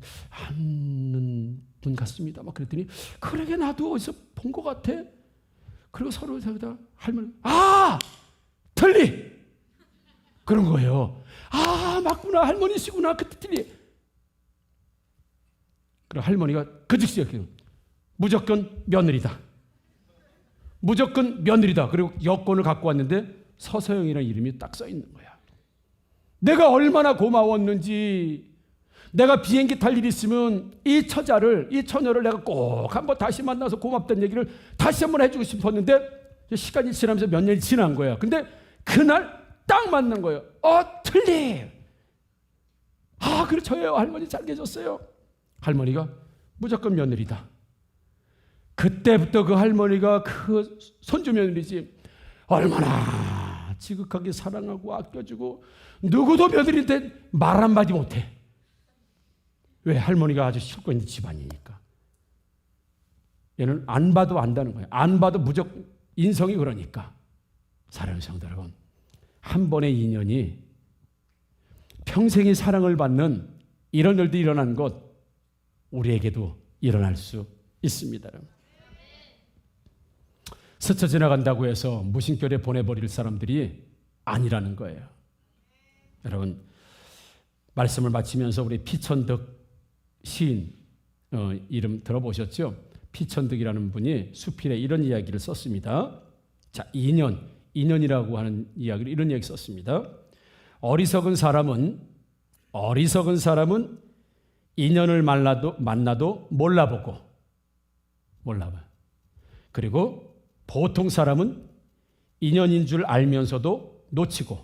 분 같습니다. 막 그랬더니 그러게 나도 어디서 본 것 같아. 그리고 서로 저기다 할머니 틀리 그런 거예요. 맞구나 할머니시구나 그때 틀리. 그리고 할머니가 그 즉시 무조건 며느리다. 무조건 며느리다. 그리고 여권을 갖고 왔는데 서서영이라는 이름이 딱 써 있는 거야. 내가 얼마나 고마웠는지 내가 비행기 탈 일이 있으면 이 처녀를 내가 꼭 한번 다시 만나서 고맙다는 얘기를 다시 한번 해주고 싶었는데 시간이 지나면서 몇 년이 지난 거야. 근데 그날 딱 맞는 거예요. 틀리. 그래 저예요. 할머니 잘 계셨어요. 할머니가 무조건 며느리다. 그때부터 그 할머니가 그 손주 며느리지 얼마나 지극하게 사랑하고 아껴주고 누구도 며느리인데 말 한마디 못해. 왜? 할머니가 아주 실권 있는 집안이니까. 얘는 안 봐도 안다는 거예요. 안 봐도 무조건 인성이 그러니까. 사랑하는 성도 여러분, 한 번의 인연이 평생의 사랑을 받는 이런 일도 일어난 것 우리에게도 일어날 수 있습니다. 스쳐 지나간다고 해서 무심결에 보내버릴 사람들이 아니라는 거예요. 여러분, 말씀을 마치면서 우리 피천득 시인 이름 들어보셨죠? 피천득이라는 분이 수필에 이런 이야기를 썼습니다. 자, 인연이라고 하는 이야기를 이런 이야기 썼습니다. 어리석은 사람은 인연을 만나도 몰라봐요. 그리고 보통 사람은 인연인 줄 알면서도 놓치고,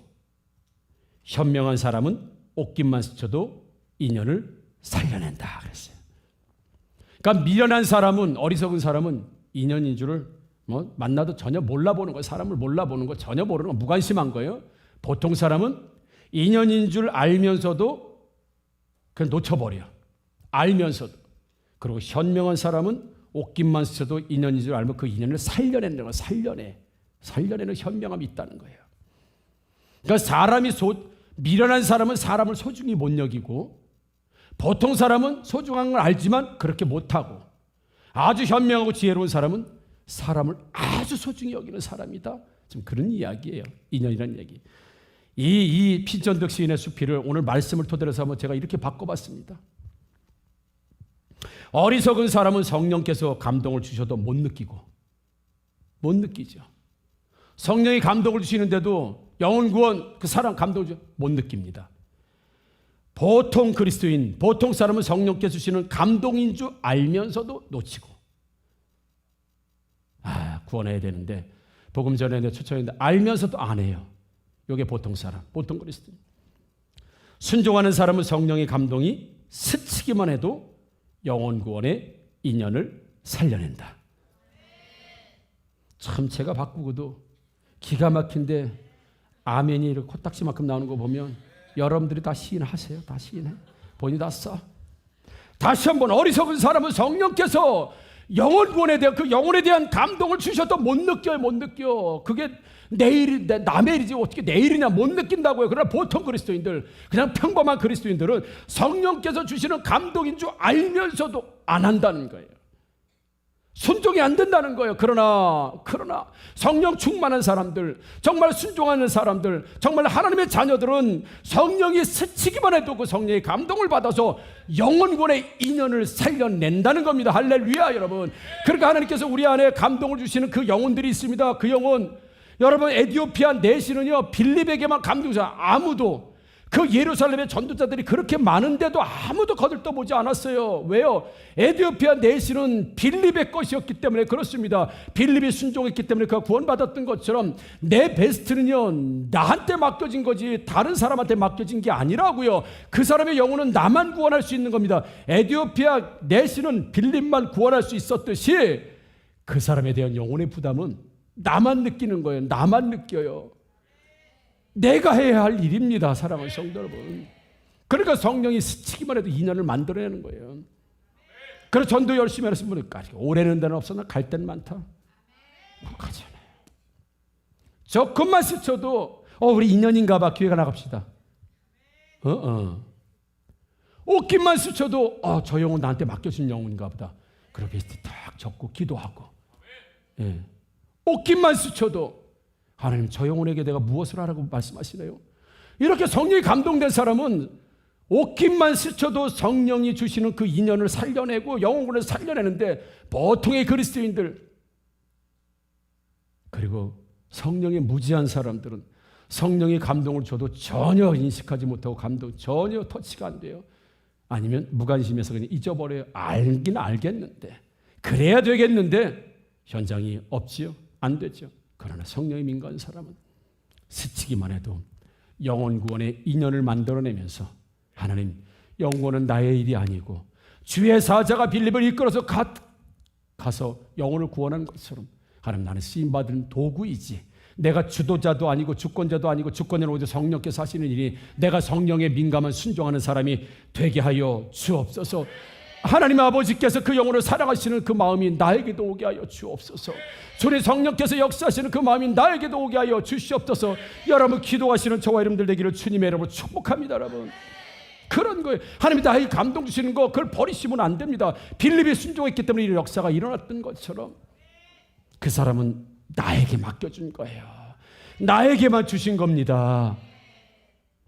현명한 사람은 옷깃만 스쳐도 인연을 살려낸다 그랬어요. 그러니까 미련한 사람은, 어리석은 사람은 인연인 줄을 만나도 전혀 몰라보는 거예요. 사람을 몰라보는 거, 전혀 모르는 거, 무관심한 거예요. 보통 사람은 인연인 줄 알면서도 그냥 놓쳐버려. 알면서도. 그리고 현명한 사람은 옷깃만 스쳐도 인연인 줄 알면 그 인연을 살려내는 거예요. 살려내는 현명함이 있다는 거예요. 그러니까 미련한 사람은 사람을 소중히 못 여기고, 보통 사람은 소중한 걸 알지만 그렇게 못하고, 아주 현명하고 지혜로운 사람은 사람을 아주 소중히 여기는 사람이다. 지금 그런 이야기예요. 인연이라는 얘기. 이 피전득 시인의 수필을 오늘 말씀을 토대로 해서 한번 제가 이렇게 바꿔봤습니다. 어리석은 사람은 성령께서 감동을 주셔도 못 느끼죠. 성령이 감동을 주시는데도 영혼 구원, 그 사람 감동을 못 느낍니다. 보통 그리스도인, 보통 사람은 성령께서 주시는 감동인 줄 알면서도 놓치고, 구원해야 되는데, 복음 전에 초청했는데 알면서도 안 해요. 이게 보통 사람, 보통 그리스도인. 순종하는 사람은 성령의 감동이 스치기만 해도 영혼 구원의 인연을 살려낸다. 참 제가 바꾸고도 기가 막힌데 아멘이 이렇게 코딱지만큼 나오는 거 보면 여러분들이 다 시인하세요. 다 시인해. 본인이 다 써. 다시 한번, 어리석은 사람은 성령께서 영혼 구원에 대한, 그 영혼에 대한 감동을 주셔도 못 느껴요. 그게 남의 일이지 어떻게 내 일이냐, 못 느낀다고요. 그러나 보통 그리스도인들, 그냥 평범한 그리스도인들은 성령께서 주시는 감동인 줄 알면서도 안 한다는 거예요. 순종이 안 된다는 거예요. 그러나 성령 충만한 사람들, 정말 순종하는 사람들, 정말 하나님의 자녀들은 성령이 스치기만 해도 그 성령의 감동을 받아서 영혼군의 인연을 살려낸다는 겁니다. 할렐루야, 여러분. 그러니까 하나님께서 우리 안에 감동을 주시는 그 영혼들이 있습니다. 그 영혼, 여러분, 에디오피아 내시는요 빌립에게만 감동 주셔. 아무도, 그 예루살렘의 전도자들이 그렇게 많은데도 아무도 거들떠보지 않았어요. 왜요? 에디오피아 내시는 빌립의 것이었기 때문에 그렇습니다. 빌립이 순종했기 때문에 그가 구원받았던 것처럼 내 베스트는요 나한테 맡겨진 거지 다른 사람한테 맡겨진 게 아니라고요. 그 사람의 영혼은 나만 구원할 수 있는 겁니다. 에디오피아 내시는 빌립만 구원할 수 있었듯이 그 사람에 대한 영혼의 부담은 나만 느끼는 거예요. 나만 느껴요. 내가 해야 할 일입니다, 사랑하는 성도 여러분. 그러니까 성령이 스치기만 해도 인연을 만들어내는 거예요. 그래서 전도 열심히 하시는 분들까지 오래는 데는 없으나 갈 데는 많다. 가잖아요. 조금만 스쳐도 우리 인연인가 봐. 교회가 나갑시다. 옷깃만 스쳐도 저 영혼 나한테 맡겨준 영혼인가 보다. 그렇게 딱 적고 기도하고. 예. 옷깃만 스쳐도 하나님, 저 영혼에게 내가 무엇을 하라고 말씀하시네요. 이렇게 성령이 감동된 사람은 옷깃만 스쳐도 성령이 주시는 그 인연을 살려내고 영혼을 살려내는데, 보통의 그리스도인들, 그리고 성령이 무지한 사람들은 성령이 감동을 줘도 전혀 인식하지 못하고 감동 전혀 터치가 안 돼요. 아니면 무관심해서 그냥 잊어버려요. 알긴 알겠는데, 그래야 되겠는데 현장이 없지요. 안 되죠. 그러나 성령이 민감한 사람은 스치기만 해도 영혼 구원의 인연을 만들어내면서, 하나님, 영혼은 나의 일이 아니고 주의 사자가 빌립을 이끌어서 가서 영혼을 구원하는 것처럼, 하나님, 나는 쓰임받은 도구이지, 내가 주도자도 아니고 주권자도 아니고, 주권자는 오히려 성령께서 하시는 일이 내가 성령에 민감한 순종하는 사람이 되게 하여 주옵소서. 하나님 아버지께서 그 영혼을 사랑하시는 그 마음이 나에게도 오게 하여 주옵소서. 주님 성령께서 역사하시는 그 마음이 나에게도 오게 하여 주시옵소서. 여러분, 기도하시는 저와 여러분들 되기를 주님의 이름으로 축복합니다. 여러분, 그런 거예요. 하나님이 나에게 감동 주시는 거, 그걸 버리시면 안 됩니다. 빌립이 순종했기 때문에 이런 역사가 일어났던 것처럼 그 사람은 나에게 맡겨준 거예요. 나에게만 주신 겁니다.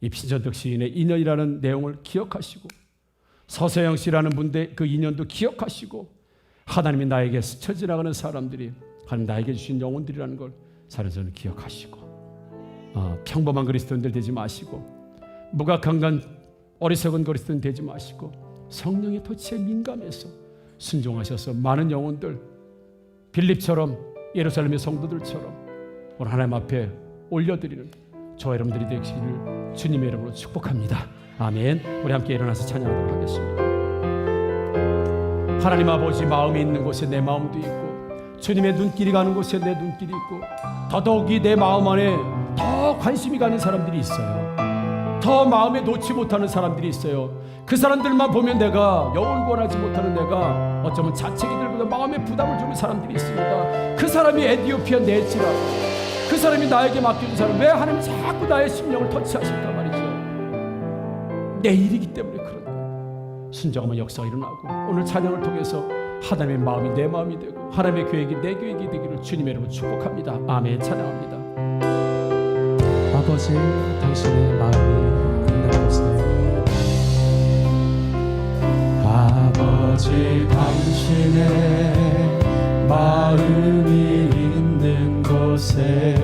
이 피전득 시인의 인연이라는 내용을 기억하시고, 서세영 씨라는 분의 그 인연도 기억하시고, 하나님이 나에게 스쳐 지나가는 사람들이 하나님 나에게 주신 영혼들이라는 걸 사랑스러운 기억하시고, 평범한 그리스도인들 되지 마시고, 무각한 어리석은 그리스도인 되지 마시고, 성령의 터치에 민감해서 순종하셔서 많은 영혼들 빌립처럼 예루살렘의 성도들처럼 오늘 하나님 앞에 올려드리는 저와 여러분들이 되시기를 주님의 이름으로 축복합니다. 아멘. 우리 함께 일어나서 찬양하도록 하겠습니다. 하나님 아버지, 마음이 있는 곳에 내 마음도 있고 주님의 눈길이 가는 곳에 내 눈길이 있고 더더욱이 내 마음 안에 더 관심이 가는 사람들이 있어요. 더 마음에 놓지 못하는 사람들이 있어요. 그 사람들만 보면 내가 영을 구원하지 못하는 내가 어쩌면 자책이 들고 마음에 부담을 주는 사람들이 있습니다. 그 사람이 에디오피아 내지라, 그 사람이 나에게 맡겨준 사람, 왜 하나님이 자꾸 나의 심령을 터치하실까 말이죠. 내 일이기 때문에 그런 거예요. 순종하면 역사가 일어나고 오늘 찬양을 통해서 하나님의 마음이 내 마음이 되고 하나님의 계획이 내 계획이 되기를 주님의 이름으로 축복합니다. 아멘. 찬양합니다. 아버지, 당신의 마음이 있는 곳에, 아버지, 당신의 마음이 있는 곳에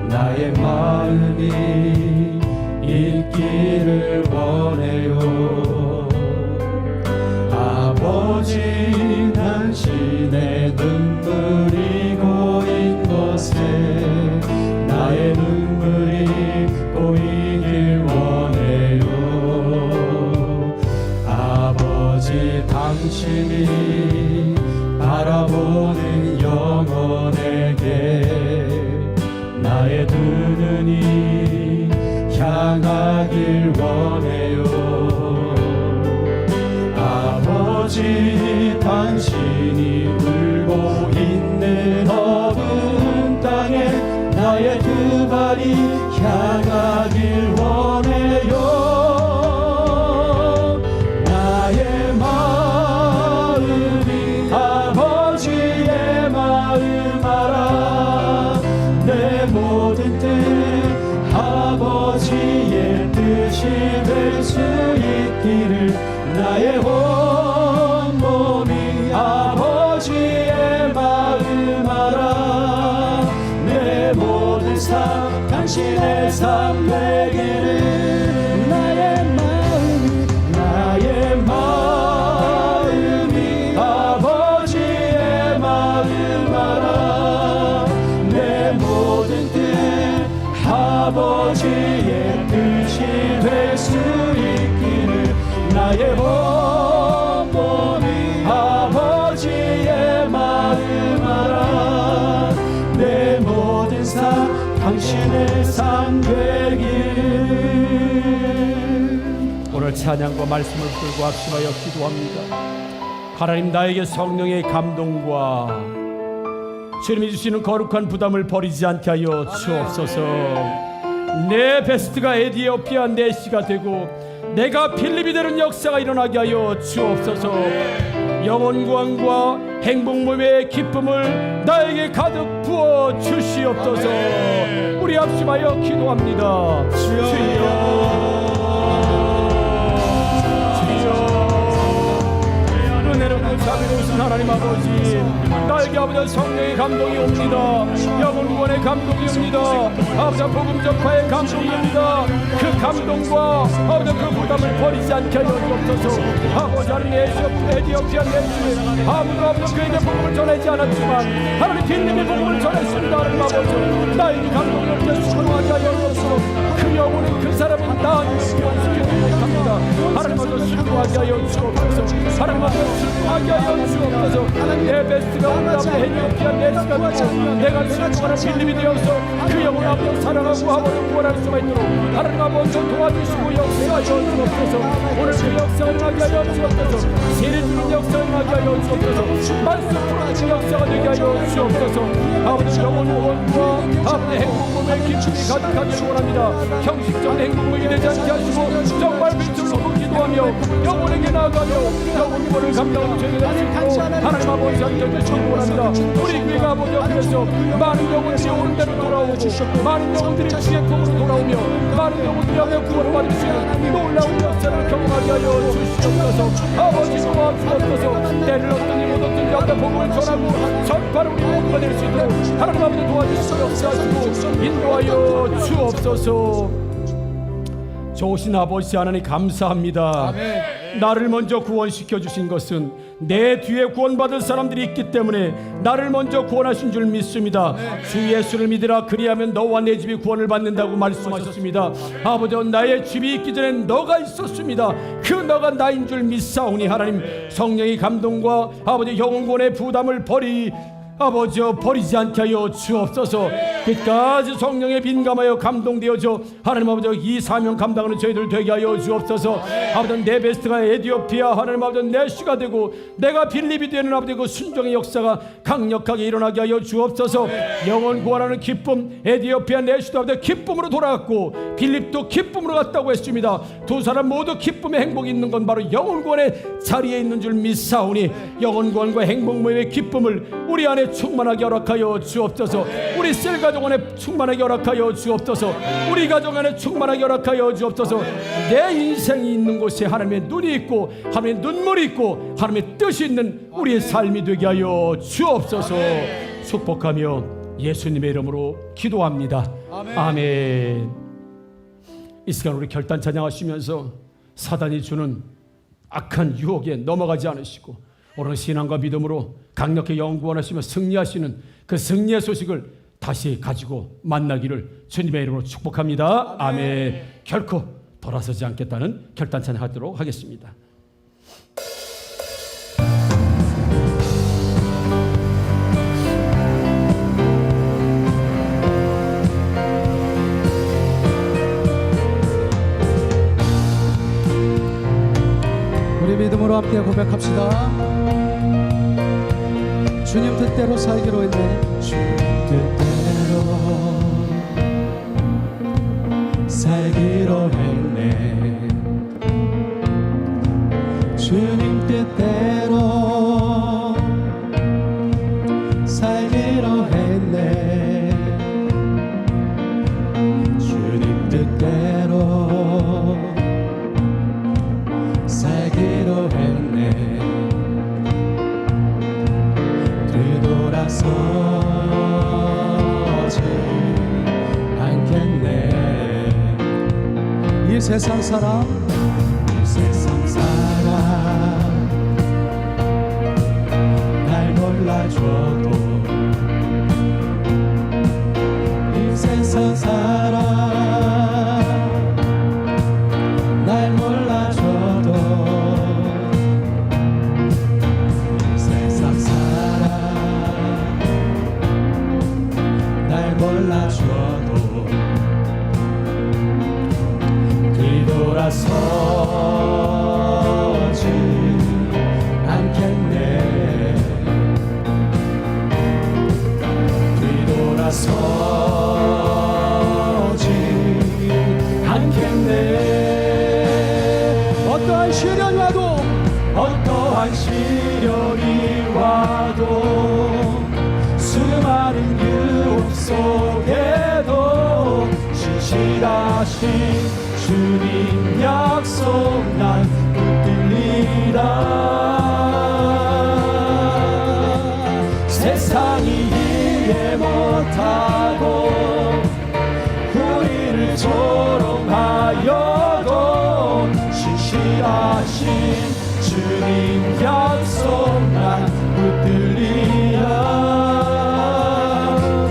나의 마음이 있기를 원해요. 아버지, 당신의 눈물이 고인 곳에 나의 눈물이 고이길 원해요. 아버지, 당신이 바라보는 영혼에게 나의 두 눈이 향하길 원해요. 아버지, 당신이 울고 있는 어두운 땅에 나의 두 발이 향하길 원해요. 나의 마음이 아버지의 마음 알아. 내 모든 뜻 아버지의 뜻이 될 수 있기를 나의 온몸이 아버지의 마음 알아. 내 모든 삶 당신의 삶 되기를 나의 마음이 아버지의 마음 알아. 내 모든 뜻 아버지의 뜻이 될 수 있기를 나의 온몸이 아버지의 마음 알아. 내 모든 삶 당신의 삶 되길. 오늘 찬양과 말씀을 풀고 합심하여 기도합니다. 하나님, 나에게 성령의 감동과 주님이 주시는 거룩한 부담을 버리지 않게 하여 주옵소서. 내 베스트가 에디오피아 내시가 되고 내가 필립이 되는 역사가 일어나게 하여 주옵소서. 영원 구원과 행복 몸의 기쁨을 나에게 가득 부어 주시옵소서. 우리 합심하여 기도합니다. 주여, 은혜롭고 자비로우신 하나님 아버지, 나에게 아버지 성령의 감동이 옵니다. 영혼 구원의 감동이 옵니다. 아버지 복음 전파의 감동이 옵니다. 그 감동과 아버지 그 부담을 버리지 않게 하여 주옵소서. 아버지 하나님, 에디오피아 내지 아무도 아버지 그에게 복음을 전하지 않았지만 하나님 빌립의 복음을 전했습니다. 하나님 아버지, 나에게 감동이 없게 순종하게 하여 주옵소서. 그 영혼은 그 사람은 나에게 구원시키지 못합니다. 하나님 아버지 순종하게 하여 주옵소서. 하나님 아버지 순종하게 하여 주옵소서. 내 베스트가 오늘 아버지 에디오피아 내시가 되고 내가 순종하는 빌립이 되어서 그 영혼 아버지 사랑하고 아버지 구원할 수가 있도록 하나님 아버지 도와주시고 역사하여 주옵소서. 오늘 그 역사가 일어나게 하여 주옵소서. 세례주는 역사가 일어나게 하여 주옵소서. 말씀 풀어주는 역사가 되게 하여 주옵소서. 아버지 영혼 구원과 아버지 행복 몸의 기쁨이 가득하기를 원합니다. 형식적인 행복 몸이 되지 않게 하시고 정말 빛을 놓고 기도하며 영혼에게 나아가며 영혼 구원을 감당하는 저에게 될 수 있도록 하나님 아버지 함께 해주시기 원합니다. 우리 교회가 아버지 앞에서 많은 영혼들이 오는 대로 돌아오고 많은 영혼들이 주의 품으로 돌아오며 많은 영혼들이 하며 구원을 받을 수 있는 놀라운 역사를 경험하게 하여 주시옵소서. 아버지 도와주옵소서. 때를 어떤 일못 어떤 일 앞에 복음을 전하고 전파를 우리 모두가 될 수 있도록 하나님 아버지 도와주시고 역사하시고 인도하여 주옵소서. 좋으신 아버지 하나님 감사합니다. 아멘. 나를 먼저 구원시켜 주신 것은 내 뒤에 구원받을 사람들이 있기 때문에 나를 먼저 구원하신 줄 믿습니다. 주 예수를 믿으라, 그리하면 너와 내 집이 구원을 받는다고 말씀하셨습니다. 아버지, 나의 집이 있기 전에 너가 있었습니다. 그 너가 나인 줄 믿사오니 하나님, 성령의 감동과 아버지 영혼권의 부담을 버리지 않게 하여 주옵소서. 끝까지 성령에 민감하여 감동되어져 하나님 아버지 이 사명 감당하는 저희들 되게 하여 주옵소서. 아버지, 내 베스트가 에디오피아 하나님 아버지 내시가 되고 내가 빌립이 되는 아버지 그 순종의 역사가 강력하게 일어나게 하여 주옵소서. 영혼 구원하는 기쁨, 에디오피아 내시도 아버지 기쁨으로 돌아갔고 빌립도 기쁨으로 갔다고 했습니다. 두 사람 모두 기쁨의 행복이 있는 건 바로 영혼 구원의 자리에 있는 줄 믿사오니 영혼 구원과 행복 모임의 기쁨을 우리 안에 충만하게 허락하여 주옵소서. 우리 셀 가족 안에 충만하게 허락하여 주옵소서. 우리 가족 안에 충만하게 허락하여 주옵소서. 내 인생이 있는 곳에 하나님의 눈이 있고 하나님의 눈물이 있고 하나님의 뜻이 있는 우리의 삶이 되게 하여 주옵소서. 축복하며 예수님의 이름으로 기도합니다. 아멘. 이 시간 우리 결단 찬양하시면서 사단이 주는 악한 유혹에 넘어가지 않으시고 오늘 신앙과 믿음으로 강력히 영혼 구원하시며 승리하시는 그 승리의 소식을 다시 가지고 만나기를 주님의 이름으로 축복합니다. 아멘. 결코 돌아서지 않겠다는 결단 찬양하도록 하겠습니다. 우리 믿음으로 함께 고백합시다. 주님 뜻대로 살기로 했네. 주님 뜻대로 살기로 했네. 주님 뜻대로 살기로 했네. 주님 뜻대로 살기로 했네. 뒤돌아서지 않겠네. 이 세상 사람 날 몰라줘도 이 세상 사람 날 몰라줘도 이 세상 사람 날 몰라줘도 뒤돌아서지 않겠네. 뒤돌아서지 않겠네. 어떠한 시련이 와도 수많은 유혹 속에도 신실하신 주님 약속 난 붙들리라. 세상이 이해 못하고 우리를 조롱하여도 신실하신 주님 약속 난 붙들리라.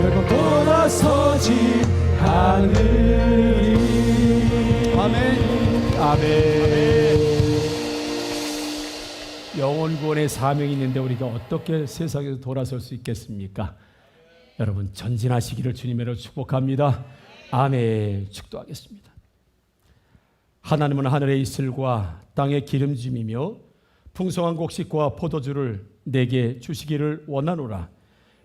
결국 돌아서지 않으리. 아멘. 아멘. 영혼 구원의 사명이 있는데 우리가 어떻게 세상에서 돌아설 수 있겠습니까? 여러분 전진하시기를 주님으로 축복합니다. 아멘. 축도하겠습니다. 하나님은 하늘의 이슬과 땅의 기름짐이며 풍성한 곡식과 포도주를 내게 주시기를 원하노라.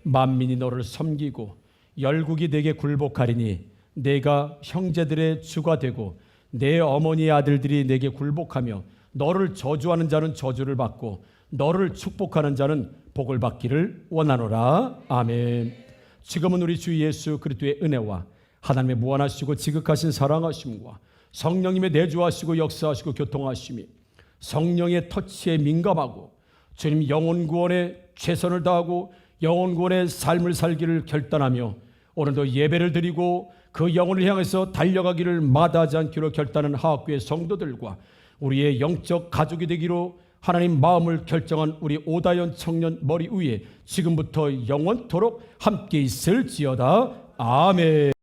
만민이 너를 섬기고 열국이 내게 굴복하리니 내가 형제들의 주가 되고 내 어머니의 아들들이 내게 굴복하며 너를 저주하는 자는 저주를 받고 너를 축복하는 자는 복을 받기를 원하노라. 아멘. 지금은 우리 주 예수 그리스도의 은혜와 하나님의 무한하시고 지극하신 사랑하심과 성령님의 내주하시고 역사하시고 교통하심이 성령의 터치에 민감하고 주님 영혼 구원에 최선을 다하고 영혼 구원의 삶을 살기를 결단하며 오늘도 예배를 드리고 그 영혼을 향해서 달려가기를 마다하지 않기로 결단한 하악교회 성도들과 우리의 영적 가족이 되기로 하나님 마음을 결정한 우리 오다연 청년 머리 위에 지금부터 영원토록 함께 있을지어다. 아멘.